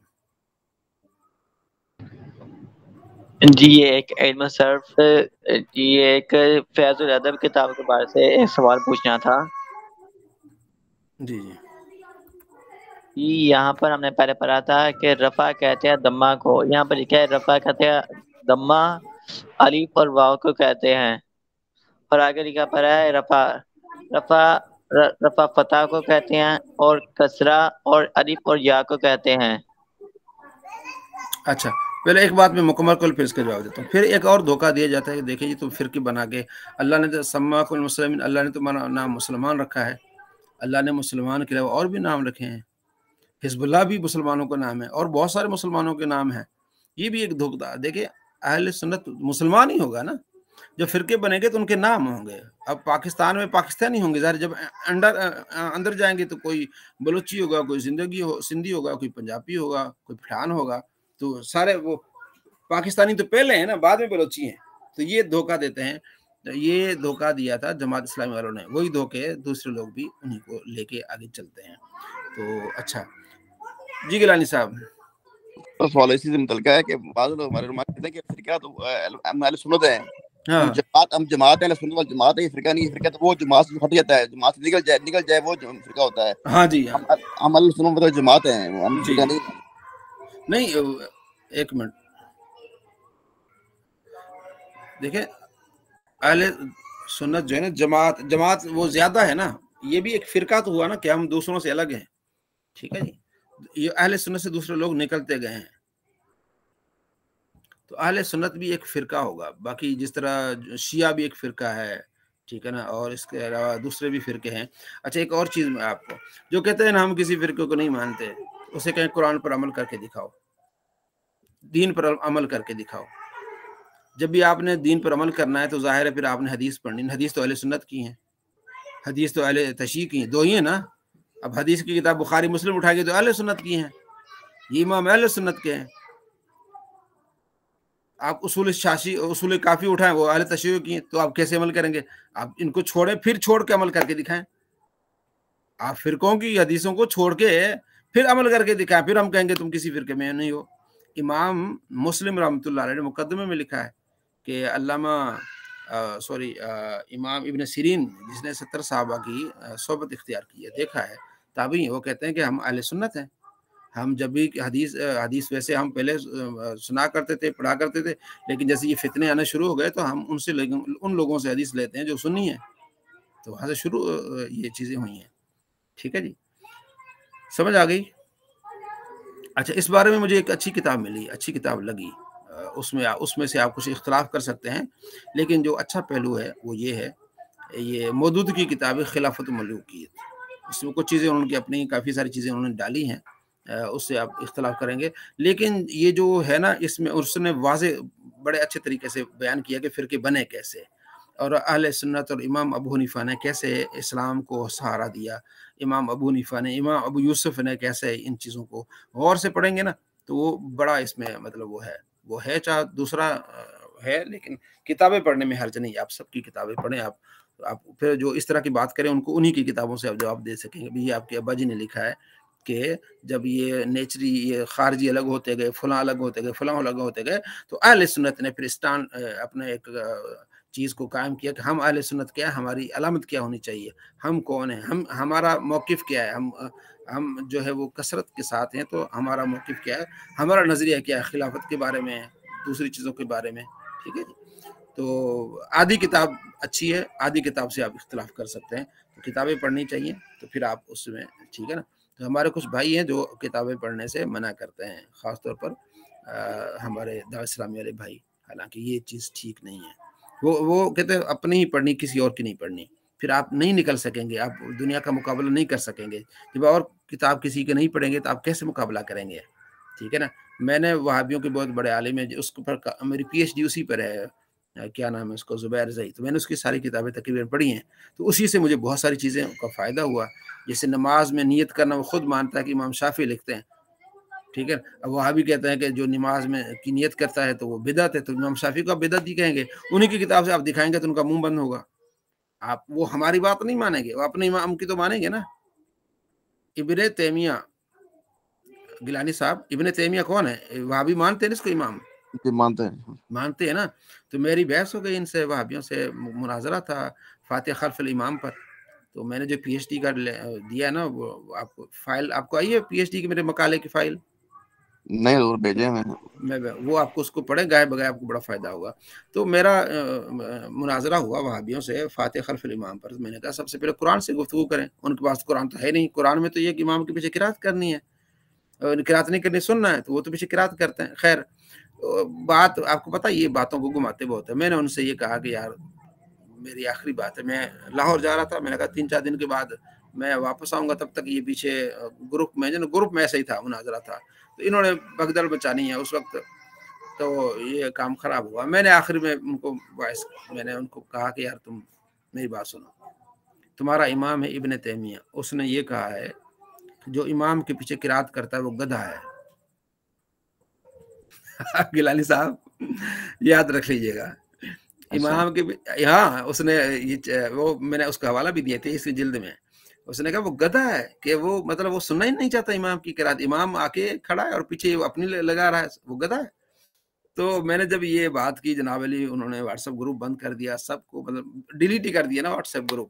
जी ये एक इल्म सर्फ, ये एक फैजुल अदब किताब के बारे से एक सवाल पूछना था। जी जी यहाँ पर हमने पहले पढ़ा था कि रफा कहते हैं दम्मा को, यहाँ पर लिखा है रफा कहते हैं दम्मा, अलिफ और वाव को कहते हैं, और आगे लिखा पड़ा है रफा रफा रफा फतह को कहते हैं, और कसरा और अलिफ और या को कहते हैं। अच्छा, पहले एक बात मैं मुकम्मल कर फिर इसका जवाब देता हूँ। फिर एक और धोखा दिया जाता है कि देखिए जी तुम फिरकी बना के, अल्लाह ने तो सम्माकुल मुस्लिमीन, अल्लाह ने तुम्हारा नाम मुसलमान रखा है। अल्लाह ने मुसलमान के अलावा और भी नाम रखे हैं, हिजबुल्लाह भी मुसलमानों का नाम है और बहुत सारे मुसलमानों के नाम हैं। ये भी एक धोखा। देखिए अहले सुन्नत मुसलमान ही होगा ना, जब फिरके बनेंगे तो उनके नाम होंगे। अब पाकिस्तान में पाकिस्तानी होंगे, ज़ाहिर जब अंदर जाएंगे तो कोई बलूची होगा, कोई सिंधी होगा, कोई पंजाबी होगा, कोई पठान होगा, तो सारे वो पाकिस्तानी तो पहले हैं ना, बाद में बलोची हैं। तो ये धोखा देते हैं। तो ये धोखा दिया था जमात इस्लामी वालों ने, वही धोखे दूसरे लोग भी उन्हीं को लेके आगे चलते हैं। तो अच्छा जी गिलानी साहब। तो सवाल इसी से मुतल्लिका है कि बाद लोग हमारे उलमा कहते हैं कि फिरका तो हम अहले सुन्नत हैं, हाँ। हम जमात है, सुन्नत वल जमात है, ये फिरका नहीं है। फिरका तो वो जमात से हट जाता है, जमात से निकल जाए वो फिरका होता है। हाँ जी, हम अहले सुन्नत मतलब जमात हैं, हम फिरका नहीं। एक मिनट देखें, अहले सुन्नत जो है ना, जमात वो ज्यादा है ना, ये भी एक फिरका तो हुआ ना कि हम दूसरों से अलग हैं, ठीक है जी। ये अहले सुन्नत से दूसरे लोग निकलते गए हैं, तो अहले सुन्नत भी एक फिरका होगा। बाकी जिस तरह शिया भी एक फिरका है, ठीक है ना, और इसके अलावा दूसरे भी फिरके हैं। अच्छा एक और चीज़ मैं आपको, जो कहते हैं ना हम किसी फिरके को नहीं मानते, उसे कहें कुरान पर अमल करके दिखाओ, दीन पर अमल करके दिखाओ। जब भी आपने दीन पर अमल करना है तो जाहिर है फिर आपने हदीस पढ़नी। हदीस तो अहले सुन्नत की है, हदीस तो अहले तशरीह की है, दो ही है ना। अब हदीस की किताब बुखारी मुस्लिम उठाएगी तो अहले सुन्नत की हैं, ये इमाम अहले सुन्नत के हैं। आप उसूल काफ़ी उठाएं, वो अहले तशरीह की हैं, तो आप कैसे अमल करेंगे? आप इनको छोड़ें, फिर छोड़ के अमल करके दिखाएं। आप फिरकों की हदीसों को छोड़ के फिर अमल करके दिखाएं, फिर हम कहेंगे तुम किसी फिरके में नहीं हो। इमाम मुस्लिम रहमतुल्लाह अलैह ने मुकद्दमे में लिखा है कि इमाम इब्न सिरीन जिसने 70 सहाबा की सोबत इख्तियार की है, देखा है ताबी, वो कहते हैं कि हम अहले सुन्नत हैं। हम जब भी हदीस वैसे हम पहले सुना करते थे, पढ़ा करते थे, लेकिन जैसे ये फितने आने शुरू हो गए तो हम उन लोगों से हदीस लेते हैं जो सुन्नी है। तो वहाँ से शुरू ये चीज़ें हुई हैं, ठीक है जी, समझ आ गई। अच्छा इस बारे में मुझे एक अच्छी किताब मिली, अच्छी किताब लगी, उसमें से आप कुछ इख्तलाफ कर सकते हैं, लेकिन जो अच्छा पहलू है वो ये है, ये मौदूद की किताब है खिलाफत मलूकियत, اس میں کچھ چیزیں انہوں کی اپنی کافی ساری چیزیں انہوں نے ڈالی ہیں، اس سے آپ اختلاف کریں گے، لیکن یہ جو ہے نا اس میں اس نے واضح بڑے اچھے طریقے سے بیان کیا کہ فرقے بنے کیسے، اور اہل سنت اور امام ابو حنیفہ نے کیسے اسلام کو سہارا دیا، امام ابو حنیفہ نے، امام ابو یوسف نے کیسے ان چیزوں کو غور سے پڑھیں گے نا تو وہ بڑا اس میں مطلب وہ ہے چاہے دوسرا ہے، لیکن کتابیں پڑھنے میں حرج نہیں، آپ سب کی کتابیں پڑھیں، آپ پھر جو اس طرح کی بات کریں ان کو انہی کی کتابوں سے آپ جواب دے سکیں گے. یہ آپ کے ابا جی نے لکھا ہے کہ جب یہ نیچری یہ خارجی الگ ہوتے گئے، فلاں الگ ہوتے گئے، فلاں الگ ہوتے گئے، تو اہل سنت نے پھر اپنے ایک چیز کو قائم کیا کہ ہم اہل سنت کیا ہے، ہماری علامت کیا ہونی چاہیے، ہم کون ہیں، ہمارا موقف کیا ہے، ہم جو ہے وہ کثرت کے ساتھ ہیں، تو ہمارا موقف کیا ہے، ہمارا نظریہ کیا ہے خلافت کے بارے میں، دوسری چیزوں کے بارے میں. ٹھیک ہے جی. تو آدھی کتاب اچھی ہے، آدھی کتاب سے آپ اختلاف کر سکتے ہیں، تو کتابیں پڑھنی چاہیے، تو پھر آپ اس میں ٹھیک ہے نا. تو ہمارے کچھ بھائی ہیں جو کتابیں پڑھنے سے منع کرتے ہیں، خاص طور پر ہمارے دعوت اسلامی والے بھائی، حالانکہ یہ چیز ٹھیک نہیں ہے. وہ کہتے ہیں اپنی ہی پڑھنی، کسی اور کی نہیں پڑھنی، پھر آپ نہیں نکل سکیں گے، آپ دنیا کا مقابلہ نہیں کر سکیں گے. جب اور کتاب کسی کے نہیں پڑھیں گے تو آپ کیسے مقابلہ کریں گے؟ ٹھیک ہے نا. میں نے وہابیوں کے بہت بڑے عالم ہیں، اس پر میری پی ایچ ڈی اسی پر ہے، کیا نام ہے اس کو، زبیر زئی، تو میں نے اس کی ساری کتابیں تقریباً پڑھی ہیں، تو اسی سے مجھے بہت ساری چیزیں کا فائدہ ہوا. جیسے نماز میں نیت کرنا، وہ خود مانتا ہے کہ امام شافعی لکھتے ہیں. ٹھیک ہے. اب وہابی کہتے ہیں کہ جو نماز میں کی نیت کرتا ہے تو وہ بدعت ہے، تو امام شافعی کو بدعت ہی کہیں گے. انہی کی کتاب سے آپ دکھائیں گے تو ان کا منہ بند ہوگا. آپ وہ ہماری بات نہیں مانیں گے، وہ اپنے امام کی تو مانیں گے نا. ابن تیمیہ گیلانی صاحب، ابن تیمیہ کون ہے؟ وہابی مانتے ہیں اس کو امام؟ مانتے ہیں نا. تو میری بحث ہو گئی ان سے، وہابیوں سے مناظرہ تھا فاتح خلف الامام پر. تو میں نے جو پی ایچ ڈی کا دیا نا، وہ آپ کو فائل آپ کو آئی ہے پی ایچ ڈی کی میرے مقالے کی فائل؟ نہیں ضرور بھیجے میں وہ آپ کو اس کو پڑھیں، گائے بگائے آپ کو بڑا فائدہ ہوگا. تو میرا مناظرہ ہوا وہابیوں سے فاتح خلف الامام پر. میں نے کہا سب سے پہلے قرآن سے گفتگو کریں. ان کے پاس قرآن تو ہے نہیں، قرآن میں تو یہ کہ امام کے پیچھے قرات کرنی ہے، قرات نہیں کرنی سننا ہے، تو وہ تو پیچھے قرات کرتے ہیں. خیر بات آپ کو پتہ، یہ باتوں کو گھماتے بہت ہے. میں نے ان سے یہ کہا کہ یار میری آخری بات ہے، میں لاہور جا رہا تھا، میں نے کہا 3-4 دن کے بعد میں واپس آؤں گا، تب تک یہ پیچھے گروپ میں ایسا ہی تھا، مناظرہ تھا، تو انہوں نے بھگدڑ بچانی ہے اس وقت، تو یہ کام خراب ہوا. میں نے آخر میں میں نے ان کو کہا کہ یار تم میری بات سنو، تمہارا امام ہے ابن تیمیہ، اس نے یہ کہا ہے کہ جو امام کے پیچھے قرات کرتا ہے وہ گدھا ہے. گیلانی صاحب یاد رکھ لیجئے گا، امام کے ہاں اس نے وہ میں نے اس کا حوالہ بھی دیے تھے اس جلد میں. اس نے کہا وہ گدھا ہے، کہ وہ مطلب وہ سننا ہی نہیں چاہتا امام کی قرات، امام آ کے کھڑا ہے اور پیچھے وہ اپنی لگا رہا ہے، وہ گدھا ہے. تو میں نے جب یہ بات کی جناب علی، انہوں نے واٹس ایپ گروپ بند کر دیا، سب کو مطلب ڈیلیٹ ہی کر دیا نا واٹس ایپ گروپ،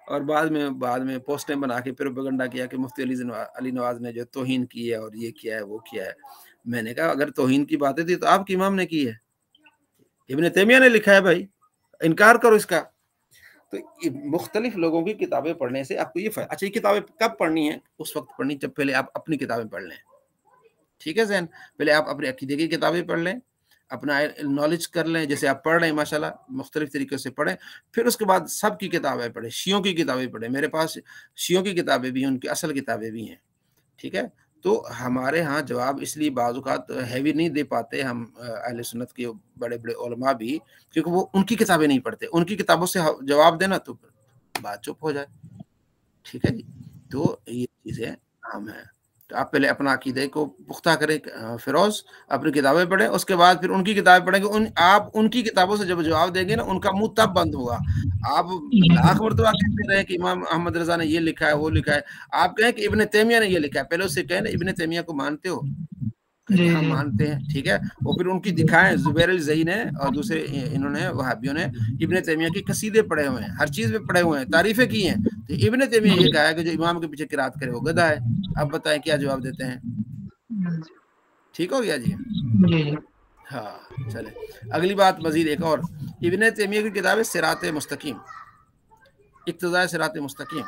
اور بعد میں پوسٹیں بنا کے پروپیگنڈا کیا کہ مفتی علی نواز نے جو توہین کی ہے اور یہ کیا ہے وہ کیا ہے. میں نے کہا اگر توہین کی باتیں تھی تو آپ کے امام نے کی ہے، ابن تیمیہ نے لکھا ہے، بھائی انکار کرو اس کا. تو مختلف لوگوں کی کتابیں پڑھنے سے آپ کو یہ فائدہ. اچھا یہ کتابیں کب پڑھنی ہے؟ اس وقت پڑھنی جب پہلے آپ اپنی کتابیں پڑھ لیں. ٹھیک ہے ذہن، پہلے آپ اپنے عقیدے کی کتابیں پڑھ لیں، اپنا نالج کر لیں، جیسے آپ پڑھ رہے ہیں ماشاءاللہ مختلف طریقے سے پڑھیں. پھر اس کے بعد سب کی کتابیں پڑھیں، شیعوں کی کتابیں پڑھیں. میرے پاس شیعوں کی کتابیں بھی ہیں، ان کی اصل کتابیں بھی ہیں. ٹھیک ہے. تو ہمارے ہاں جواب اس لیے بعض اوقات ہیوی نہیں دے پاتے ہم اہل سنت کے بڑے بڑے علماء بھی، کیونکہ وہ ان کی کتابیں نہیں پڑھتے. ان کی کتابوں سے جواب دینا تو بات چپ ہو جائے. ٹھیک ہے جی. تو یہ چیزیں عام ہیں. تو آپ پہلے اپنا عقیدے کو پختہ کریں فیروز، اپنی کتابیں پڑھیں، اس کے بعد پھر ان کی کتابیں پڑھیں گے. آپ ان کی کتابوں سے جب جواب دیں گے نا، ان کا منہ تب بند ہوگا. آپ لاکھ مرتبہ کہتے رہے کہ امام احمد رضا نے یہ لکھا ہے وہ لکھا ہے، آپ کہیں کہ ابن تیمیہ نے یہ لکھا ہے، پہلے اس سے کہیں نا ابن تیمیہ کو مانتے ہو؟ کہ ہاں مانتے ہیں. ٹھیک ہے. وہ پھر ان کی دکھائیں، زبیر الزئی نے اور دوسرے انہوں نے وہابیوں نے ابن تیمیہ کی قصیدے پڑھے ہوئے ہیں، ہر چیز میں پڑھے ہوئے ہیں، تعریفیں کی ہیں. تو ابن تیمیہ یہ کہا ہے کہ جو امام کے پیچھے قرات کرے وہ گدھا ہے. اب بتائیں کیا جواب دیتے ہیں؟ ٹھیک ہو گیا جی؟ ہاں چلے اگلی بات مزید ایک اور. ابن تیمیہ کی کتاب ہے صراط مستقیم، اقتضاء صراط مستقیم.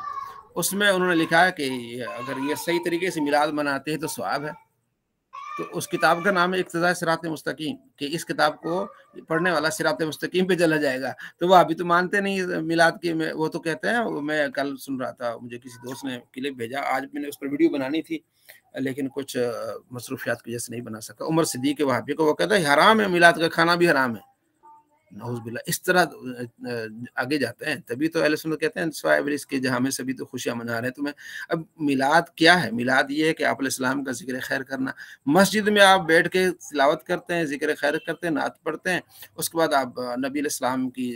اس میں انہوں نے لکھا ہے کہ اگر یہ صحیح طریقے سے میلاد مناتے ہیں تو ثواب ہے. تو اس کتاب کا نام ہے اقتداء صراط مستقیم، کہ اس کتاب کو پڑھنے والا صراط مستقیم پہ چلا جائے گا. تو وہ ابھی تو مانتے نہیں میلاد کے، وہ تو کہتے ہیں، میں کل سن رہا تھا، مجھے کسی دوست نے کلپ بھیجا، آج میں نے اس پر ویڈیو بنانی تھی لیکن کچھ مصروفیات کی وجہ سے نہیں بنا سکا. عمر صدیق وہابی کو وہ کہتا ہے حرام ہے، میلاد کا کھانا بھی حرام ہے. نعوذ باللہ، اس طرح آگے جاتے ہیں. تبھی تو اہل سنت کہتے ہیں سوائے ابلیس کے جہاں میں سبھی تو خوشیاں منا رہے ہیں تمہیں. اب میلاد کیا ہے؟ میلاد یہ ہے کہ آپ علیہ السلام کا ذکر خیر کرنا. مسجد میں آپ بیٹھ کے تلاوت کرتے ہیں، ذکر خیر کرتے ہیں، نعت پڑھتے ہیں، اس کے بعد آپ نبی علیہ السلام کی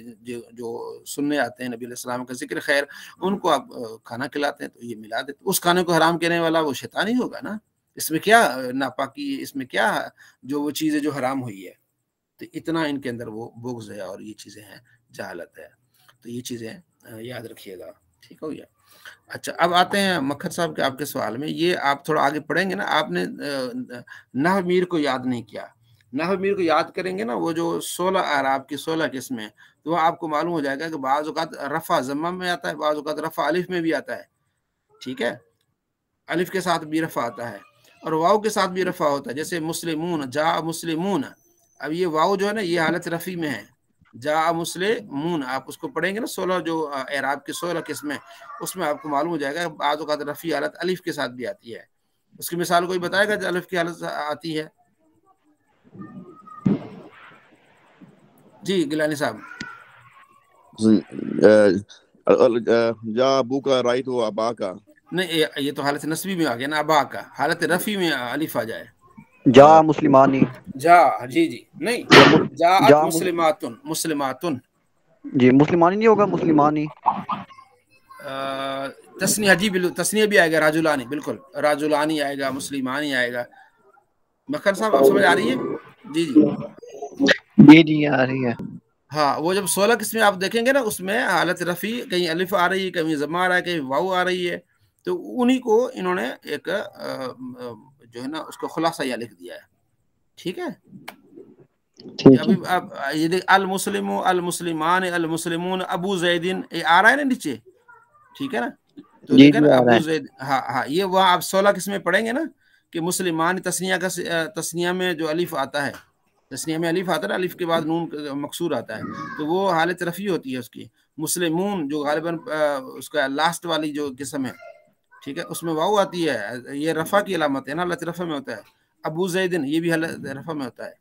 جو سننے آتے ہیں نبی علیہ السلام کا ذکر خیر، ان کو آپ کھانا کھلاتے ہیں. تو یہ میلاد ہے. اس کھانے کو حرام کہنے والا وہ شیطان ہی ہوگا نا. اس میں کیا ناپاکی، اس میں کیا جو وہ چیز ہے جو حرام ہوئی ہے. تو اتنا ان کے اندر وہ بغض ہے اور یہ چیزیں ہیں، جہالت ہے. تو یہ چیزیں یاد رکھیے گا. ٹھیک ہو گیا. اچھا، اب آتے ہیں مکھر صاحب کے آپ کے سوال میں. یہ آپ تھوڑا آگے پڑھیں گے نا، آپ نے نحو میر کو یاد نہیں کیا. نحو میر کو یاد کریں گے نا، وہ جو 16 اعراب کی 16 قسمیں، تو وہ آپ کو معلوم ہو جائے گا کہ بعض اوقات رفع ضمہ میں آتا ہے، بعض اوقات رفع الف میں بھی آتا ہے. ٹھیک ہے، الف کے ساتھ بھی رفع آتا ہے اور واو کے ساتھ بھی رفع ہوتا ہے. جیسے مسلمون، جاء مسلمون. اب یہ واو جو ہے نا، یہ حالت رفع میں ہے. جاء مسلمون آپ اس کو پڑھیں گے نا، 16 جو اعراب کی 16 قسمیں، اس میں آپ کو معلوم ہو جائے گا بعض اوقات رفع حالت الف کے ساتھ بھی آتی ہے. اس کی مثال کوئی بتائے گا جو الف کی حالت آتی ہے؟ جی گیلانی صاحب. جا ابو کا رائٹ ہو ابا کا. نہیں، یہ تو حالت نسبی میں آ گیا نا، ابا کا. حالت رفع میں الف آ جائے. جا مسلمانی. جا، جی جی، نہیں، جاءت مسلماتن. مسلماتن جی مسلمانی نہیں ہوگا، مسلمانی. تسنیہ، جی بالکل تسنیہ بھی آئے گا. راجولانی، بالکل راجولانی آئے گا، مسلمانی آئے گا. مکھر صاحب آپ سمجھ آ رہی ہے؟ جی جی جی جی آ رہی ہے. ہاں، وہ جب 16 قسمیں آپ دیکھیں گے نا، اس میں حالت رفع کہیں الف آ رہی ہے، کہیں ضمہ آ رہا ہے، کہیں واو آ رہی ہے. تو انہی کو انہوں نے ایک جو ہے نا اس کو خلاصہ یہ لکھ دیا ہے. ٹھیک ہے. ابھی آپ یہ دیکھ، المسلم، المسلمان، المسلمون، ابو زیدن، یہ آ رہا ہے نا نیچے. ٹھیک ہے نا. تو جی دیکھیں جی نا آ رہا ابو ہے. زید، ہاں ہاں، یہ وہاں آپ 16 قسمیں پڑھیں گے نا کہ مسلمان تسنیہ کا تسنیہ میں جو الف آتا ہے، تسنیہ میں الف آتا ہے نا، الف کے بعد نون مکسور آتا ہے، تو وہ حالت رفع ہوتی ہے اس کی. مسلمون جو غالباً اس کا لاسٹ والی جو قسم ہے، ٹھیک ہے، اس میں واو آتی ہے، یہ رفع کی علامت ہے نا، حالت رفع میں ہوتا ہے. ابو زیدن یہ بھی حالت رفع میں ہوتا ہے.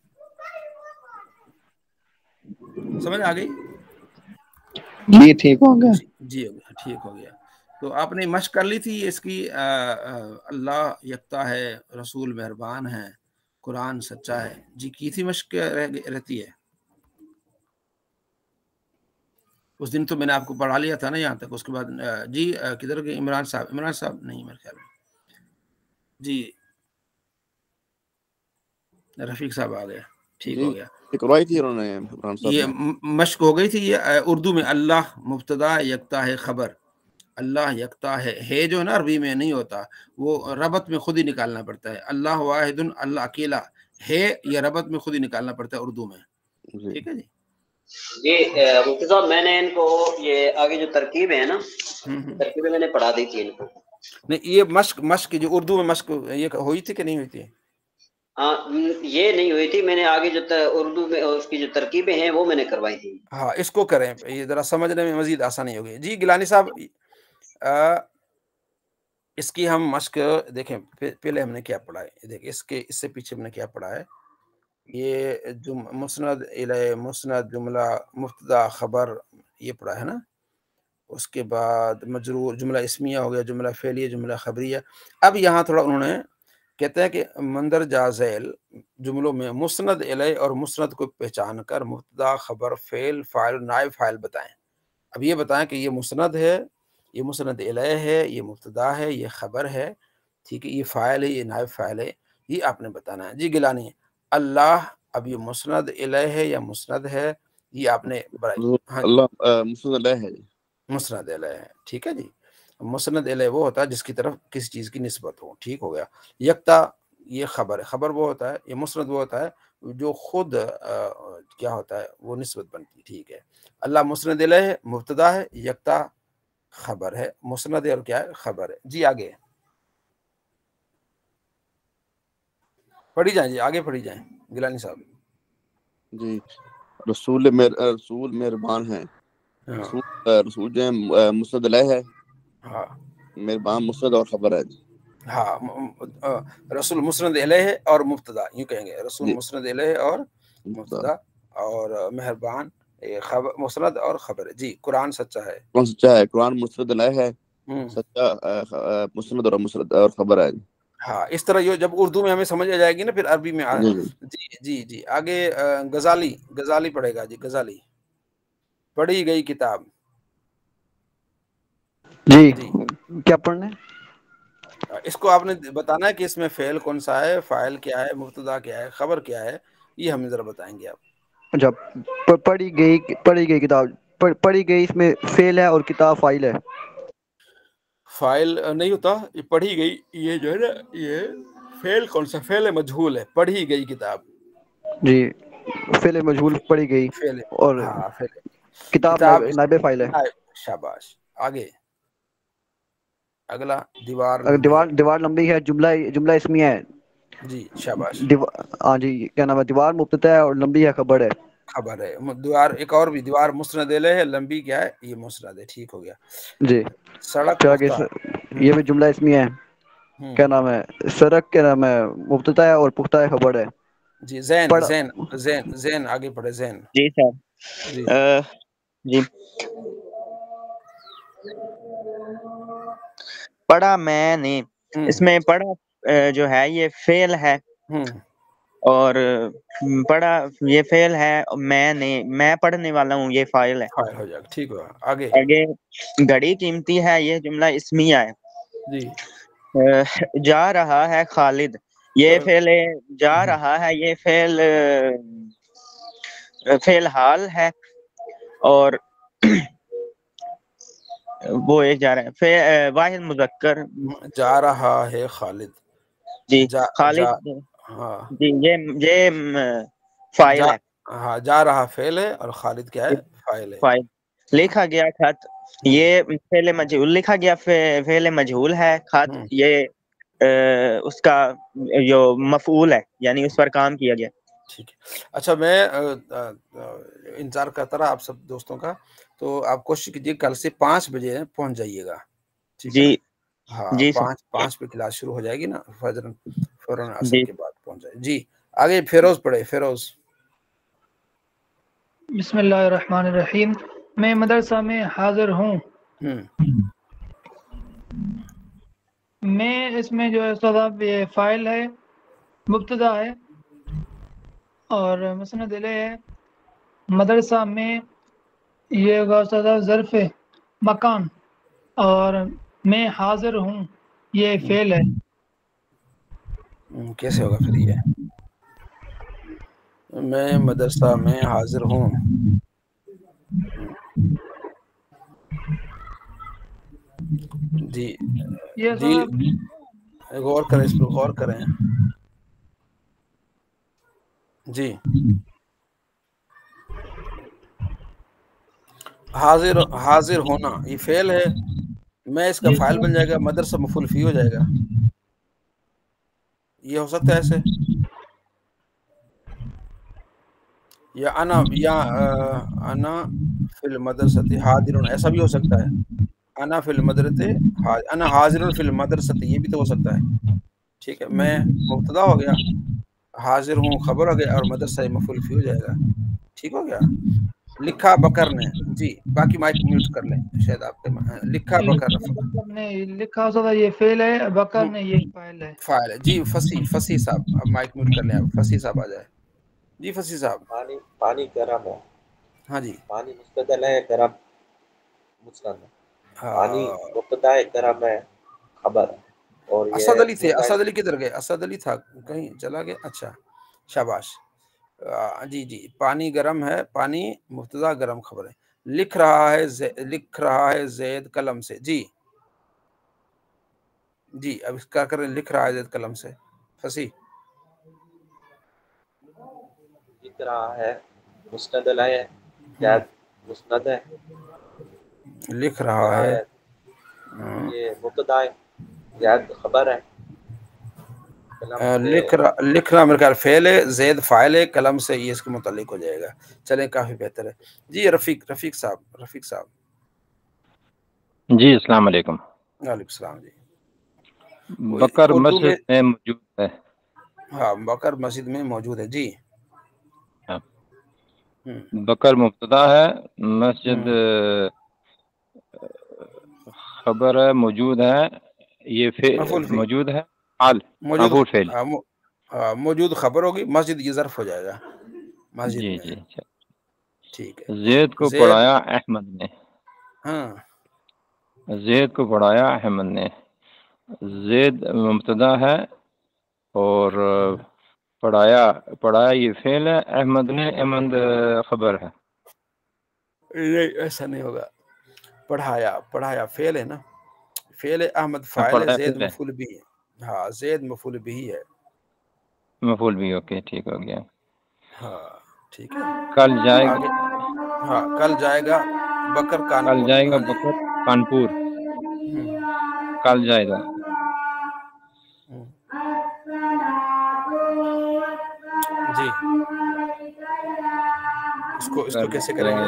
سمجھ آ گئی؟ جی ٹھیک ہو گیا. جی ہو گیا، ٹھیک ہو گیا. تو آپ نے مشق کر لی تھی اس کی، اللہ یکتا ہے، رسول مہربان ہے، قرآن سچا ہے. جی کی تھی مشق رہتی ہے؟ اس دن تو میں نے آپ کو پڑھا لیا تھا نا یہاں تک. اس کے بعد جی کدھر گئے عمران صاحب؟ عمران صاحب نہیں میرے خیال میں. جی رفیق صاحب آ گیا. ٹھیک ہو گیا. کروائی تھی انہوں نے عمران صاحب یہ نے. مشق ہو گئی تھی. یہ اردو میں اللہ مبتدا، یکتا ہے خبر. اللہ یکتا ہے جو ہے نا عربی میں نہیں ہوتا، وہ ربط میں خود ہی نکالنا پڑتا ہے. اللہ واحد، اللہ اکیلا ہے، یہ ربط میں خود ہی نکالنا پڑتا ہے اردو میں. ٹھیک ہے جی. جی مفتی صاحب، میں نے ان کو یہ آگے جو ترکیب ہے نا، ترکیبیں میں نے پڑھا دی تھی ان کو. نہیں، یہ مشق جو اردو میں مشق یہ ہوئی تھی کہ نہیں ہوئی تھی؟ یہ نہیں ہوئی تھی. میں نے آگے جو اردو میں اس کی جو ترکیبیں ہیں وہ میں نے کروائی تھی. ہاں، اس کو کریں، یہ ذرا سمجھنے میں مزید آسانی ہوگی. جی گیلانی صاحب، اس کی ہم مشق دیکھیں. پہلے ہم نے کیا پڑھا ہے، دیکھیں اس سے پیچھے ہم نے کیا پڑھا ہے. یہ مسند الیہ، مسند، جملہ مبتدا خبر، یہ پڑھا ہے نا. اس کے بعد مجرور، جملہ اسمیہ ہو گیا، جملہ فعلیہ، جملہ خبریہ. اب یہاں تھوڑا انہوں نے کہتے ہیں کہ مندرجہ ذیل جملوں میں مسند الیہ اور مسند کو پہچان کر مبتدا، خبر، فعل، فاعل، نائب فاعل بتائیں. اب یہ بتائیں کہ یہ مسند ہے، یہ مسند الیہ ہے، یہ مبتدا ہے، یہ خبر ہے، ٹھیک ہے، یہ فاعل ہے، یہ نائب فاعل ہے. یہ آپ نے بتانا ہے. جی گیلانی، اللہ، اب یہ مسند الیہ ہے یا مسند ہے، یہ آپ نے اللہ مسند الیہ ہے. مسند الیہ ہے. ٹھیک ہے جی. مسند الیہ وہ ہوتا ہے جس کی طرف کسی چیز کی نسبت ہو. ٹھیک ہو گیا. یکتا یہ خبر ہے، خبر وہ ہوتا ہے، یہ مسند وہ ہوتا ہے جو خود کیا ہوتا ہے، وہ نسبت بنتی. ٹھیک ہے. اللہ مسند الیہ ہے، مبتدا ہے، یکتا خبر ہے، مسند ہے اور کیا ہے، خبر ہے. جی آگے. پڑھی جائیں جی، آگے پڑھی جائیں گیلانی صاحب. جی رسول مہربان ہیں. رسول جو ہے مسند علیہ ہے. ہاں مہربان مسند اور خبر ہے. ہاں رسول مسند علیہ اور مبتدا، یوں کہیں گے رسول مسند علیہ اور مبتدا اور مہربان مسند اور خبر ہے. جی قرآن سچا ہے. قرآن سچا ہے. قرآن مسند علیہ ہے، سچا مسند اور خبر ہے. ہاں اس طرح یہ جب اردو میں ہمیں سمجھ آ جائے گی نا پھر عربی میں جی جی جی. آگے غزالی پڑھے گا جی. غزالی پڑھی گئی کتاب. جی کیا پڑھنا ہے؟ اس کو آپ نے بتانا ہے کہ اس میں فعل کون سا ہے، فاعل کیا ہے، مبتدا کیا ہے، خبر کیا ہے، یہ ہمیں ذرا بتائیں گے آپ. اچھا پڑھی گئی کتاب، پڑھی گئی اس میں فعل ہے اور کتاب فاعل ہے. فاعل نہیں ہوتا، یہ پڑھی گئی یہ جو ہے نا یہ فعل کون سا؟ فعل مجہول ہے. پڑھی گئی کتاب جی فعل مجہول پڑھی گئی فعل اور ہاں فعل کتاب نائب فاعل ہے. شاباش. آگے اگلا دیوار اگر لمبی ہے. دیوار لمبی ہے، جملہ اسمیہ ہے. جی شاباش. ہاں جی کیا نام ہے، دیوار مبتدا ہے اور لمبی ہے خبر ہے. خبر ہے. دیوار ایک اور بھی دیوار مسند علیہ ہے، لمبی کیا ہے یہ مسند ہے. ٹھیک ہو گیا. جی سڑک پھر آگے پختہ. یہ بھی جملہ اسمیہ ہے. کیا نام ہے، سڑک کیا نام ہے مبتدا ہے اور پختہ ہے خبر ہے. جی پڑھ زین آگے پڑھے. زین جی صاحب. جی جی پڑھا میں نے. اس میں پڑھا جو ہے یہ فعل ہے اور پڑھا یہ فعل ہے. میں پڑھنے والا ہوں یہ فاعل ہے. فاعل ہو جائے گا. ٹھیک ہوا. آگے گھڑی قیمتی ہے، یہ جملہ اسمیہ ہے. جی جا رہا ہے خالد، یہ فعل ہے. جا رہا ہے یہ فعل حال ہے اور وہ ایک جا رہا ہے واحد مذکر. جا رہا ہے خالد. جی خالد. جی یہ فاعل ہے. ہاں جا رہا فعل ہے اور خالد کیا ہے؟ فاعل ہے. لکھا گیا خط، یہ فعل مجہول. لکھا گیا فعل مجہول ہے. خط یہ اس کا جو مفعول ہے، یعنی اس پر کام کیا گیا. ٹھیک ہے. اچھا میں انتظار کرتا رہا آپ سب دوستوں کا، تو آپ کوشش کیجیے کل سے 5 بجے پہنچ جائیے گا. ٹھیک ہے نا؟ جی ہاں جی 5 پہ کلاس شروع ہو جائے گی نا، فوراً عصر جی کے بعد پہنچ جائے. جی آگے فیروز پڑھے. فیروز بسم اللہ الرحمن الرحیم. میں مدرسہ میں حاضر ہوں. میں اس میں جو ہے صاحب یہ فاعل ہے، مبتدا ہے اور مسند علیہ ہے. مدرسہ میں یہ صاحب ظرف مکان اور میں حاضر ہوں یہ فعل ہے. کیسے ہوگا پھر یہ؟ میں مدرسہ میں حاضر ہوں. جی یہ جی صاحب غور کریں، اس پر غور کریں. جی حاضر ہونا یہ فعل ہے. میں اس کا فاعل بن جائے گا. مدرسہ مفعول فی ہو جائے گا. یہ ہو سکتا ہے ایسے، یا انا فی المدرسۃ حاضر، ایسا بھی ہو سکتا ہے. انا فی المدرسۃ انا حاضر فی المدرسۃ، یہ بھی تو ہو سکتا ہے. ٹھیک ہے. میں مبتدا ہو گیا، حاضر ہوں خبر ہو گیا اور مدرسہ مفعول فی ہو جائے گا. ٹھیک ہو گیا. لکھا بکر نے. جی باقی مائک میوٹ کر لیں شاید آپ کے. لکھا بکر نے لکھا ہوتا یہ فعل ہے، بکر نے یہ فاعل ہے. فاعل ہے. جی فصیح صاحب اب مائک میوٹ کر لیں آپ. فصیح صاحب آ جائے. جی فصیح صاحب. پانی گرم ہے. ہاں جی پانی مستدل ہے، گرم مسند ہے. پانی مبتدا ہے، گرم ہے خبر ہے. اور یہ اسد علی تھے. اسد علی کدھر گئے؟ اسد علی تھا کہیں چلا گیا. اچھا شاباش. جی جی پانی گرم ہے. پانی مبتدا گرم خبر ہے. لکھ رہا ہے زید قلم سے. جی جی اب اس کا کریں. لکھ رہا ہے زید قلم سے. فصیح لکھ رہا ہے مسند علیہ ہے، زید مسند ہے. لکھ رہا ہے یہ مبتدا ہے، زید خبر ہے. لکھ رہا میرے خیال فعل ہے، زید فاعل ہے، قلم سے یہ اس کے متعلق ہو جائے گا. چلیں کافی بہتر ہے. جی رفیق صاحب. جی السلام علیکم. وعلیکم السلام. جی بکر مسجد میں موجود ہے. ہاں بکر مسجد میں موجود ہے. جی بکر مبتدا ہے، مسجد خبر ہے، موجود ہے، یہ موجود ہے حال مفعول فعل. موجود خبر ہوگی، مسجد یہ ظرف ہو جائے گا مسجد جی میں. جی ٹھیک ہے. زید کو پڑھایا احمد نے. ہاں زید کو پڑھایا احمد نے. زید مبتدا ہے اور پڑھایا یہ فعل ہے، احمد نے احمد خبر ہے. نہیں ایسا نہیں ہوگا. پڑھایا فعل ہے نا، فعل احمد فاعل ہے، زید مفعول بھی ہے. ہاں زید مفعول بھی ہے، مفعول بھی. اوکے ٹھیک ہو گیا. ہاں ٹھیک ہے. کل جائے گا. ہاں کل جائے گا بکر کانپور. کل جائے گا بکر کانپور. کل جائے گا. جی اس کو کیسے کریں گے؟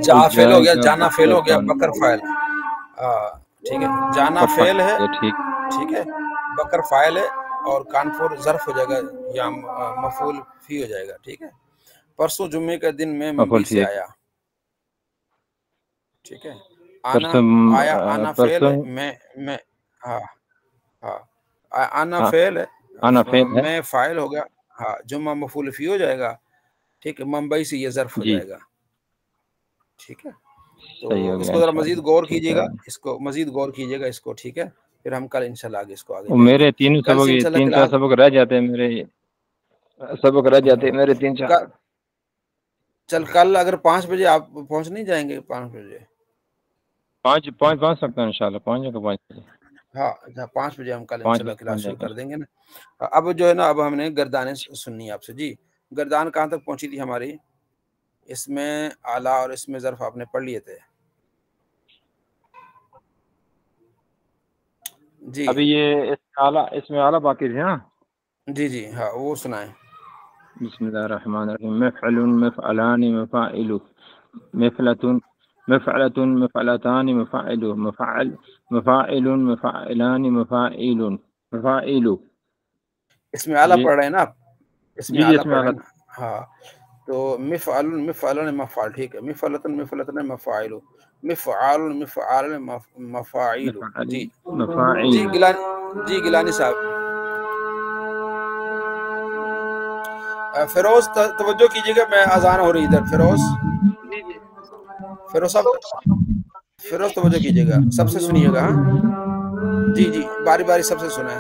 جا فعل ہو گیا، جانا فعل ہو گیا، بکر فاعل. ٹھیک ہے. جانا فعل ہے، ٹھیک ہے، بکر فاعل ہے اور کانپور ظرف ہو جائے گا یا مفعول فی ہو جائے گا. ٹھیک ہے. پرسوں جمعے کے دن میں ممبئی سے آیا. ٹھیک ہے. آنا فعل ہے، میں آنا فعل ہے، میں فاعل ہو گیا. ہاں جمعہ مفعول فی ہو جائے گا. ٹھیک ہے. ممبئی سے یہ ظرف ہو جائے گا. ٹھیک ہے. تو اس کو ذرا مزید غور کیجیے گا، اس کو. ٹھیک ہے. پھر ہم کل انشاءاللہ اس کو آگے بڑھیں گے. میرے تین چار سبق رہ جاتے ہیں، میرے تین چار. چل کل اگر 5 بجے آپ پہنچ نہیں جائیں گے؟ 5 بجے پہنچ سکتا ہوں انشاءاللہ. پہنچ جائے گا 5 بجے. ہاں 5 بجے ہم کل انشاءاللہ کلاس شروع کر دیں گے نا. اب جو ہے نا، اب ہم نے گردانیں سننی آپ سے. جی گردان کہاں تک پہنچی تھی ہماری؟ اس میں اعلیٰ اور اس میں ظرف آپ نے پڑھ لیے تھے. جی ابھی یہ اس میں اعلیٰ باقی تھے. ہاں جی ہاں وہ سنائیں. بسم اللہ الرحمن الرحیم. مفعل مفعلان مفاعل مفعلة مفعلة مفعلتان مفاعل مفاعل مفاعلان مفاعل. اس میں اعلیٰ پڑھ رہے ہیں نا آپ؟ اس میں جی اعلیٰ پڑھ رہے ہیں نا. ہاں تو مفعل مفعال. ٹھیک ہے. مفعلة مفاعل مفعال مفاعل. جی گیلانی صاحب. فیروز توجہ کیجیے گا، میں اذان ہو رہی ادھر. فیروز صاحب، فیروز توجہ کیجیے گا، سب سے سنیے گا. ہاں جی باری باری سب سے سنیں.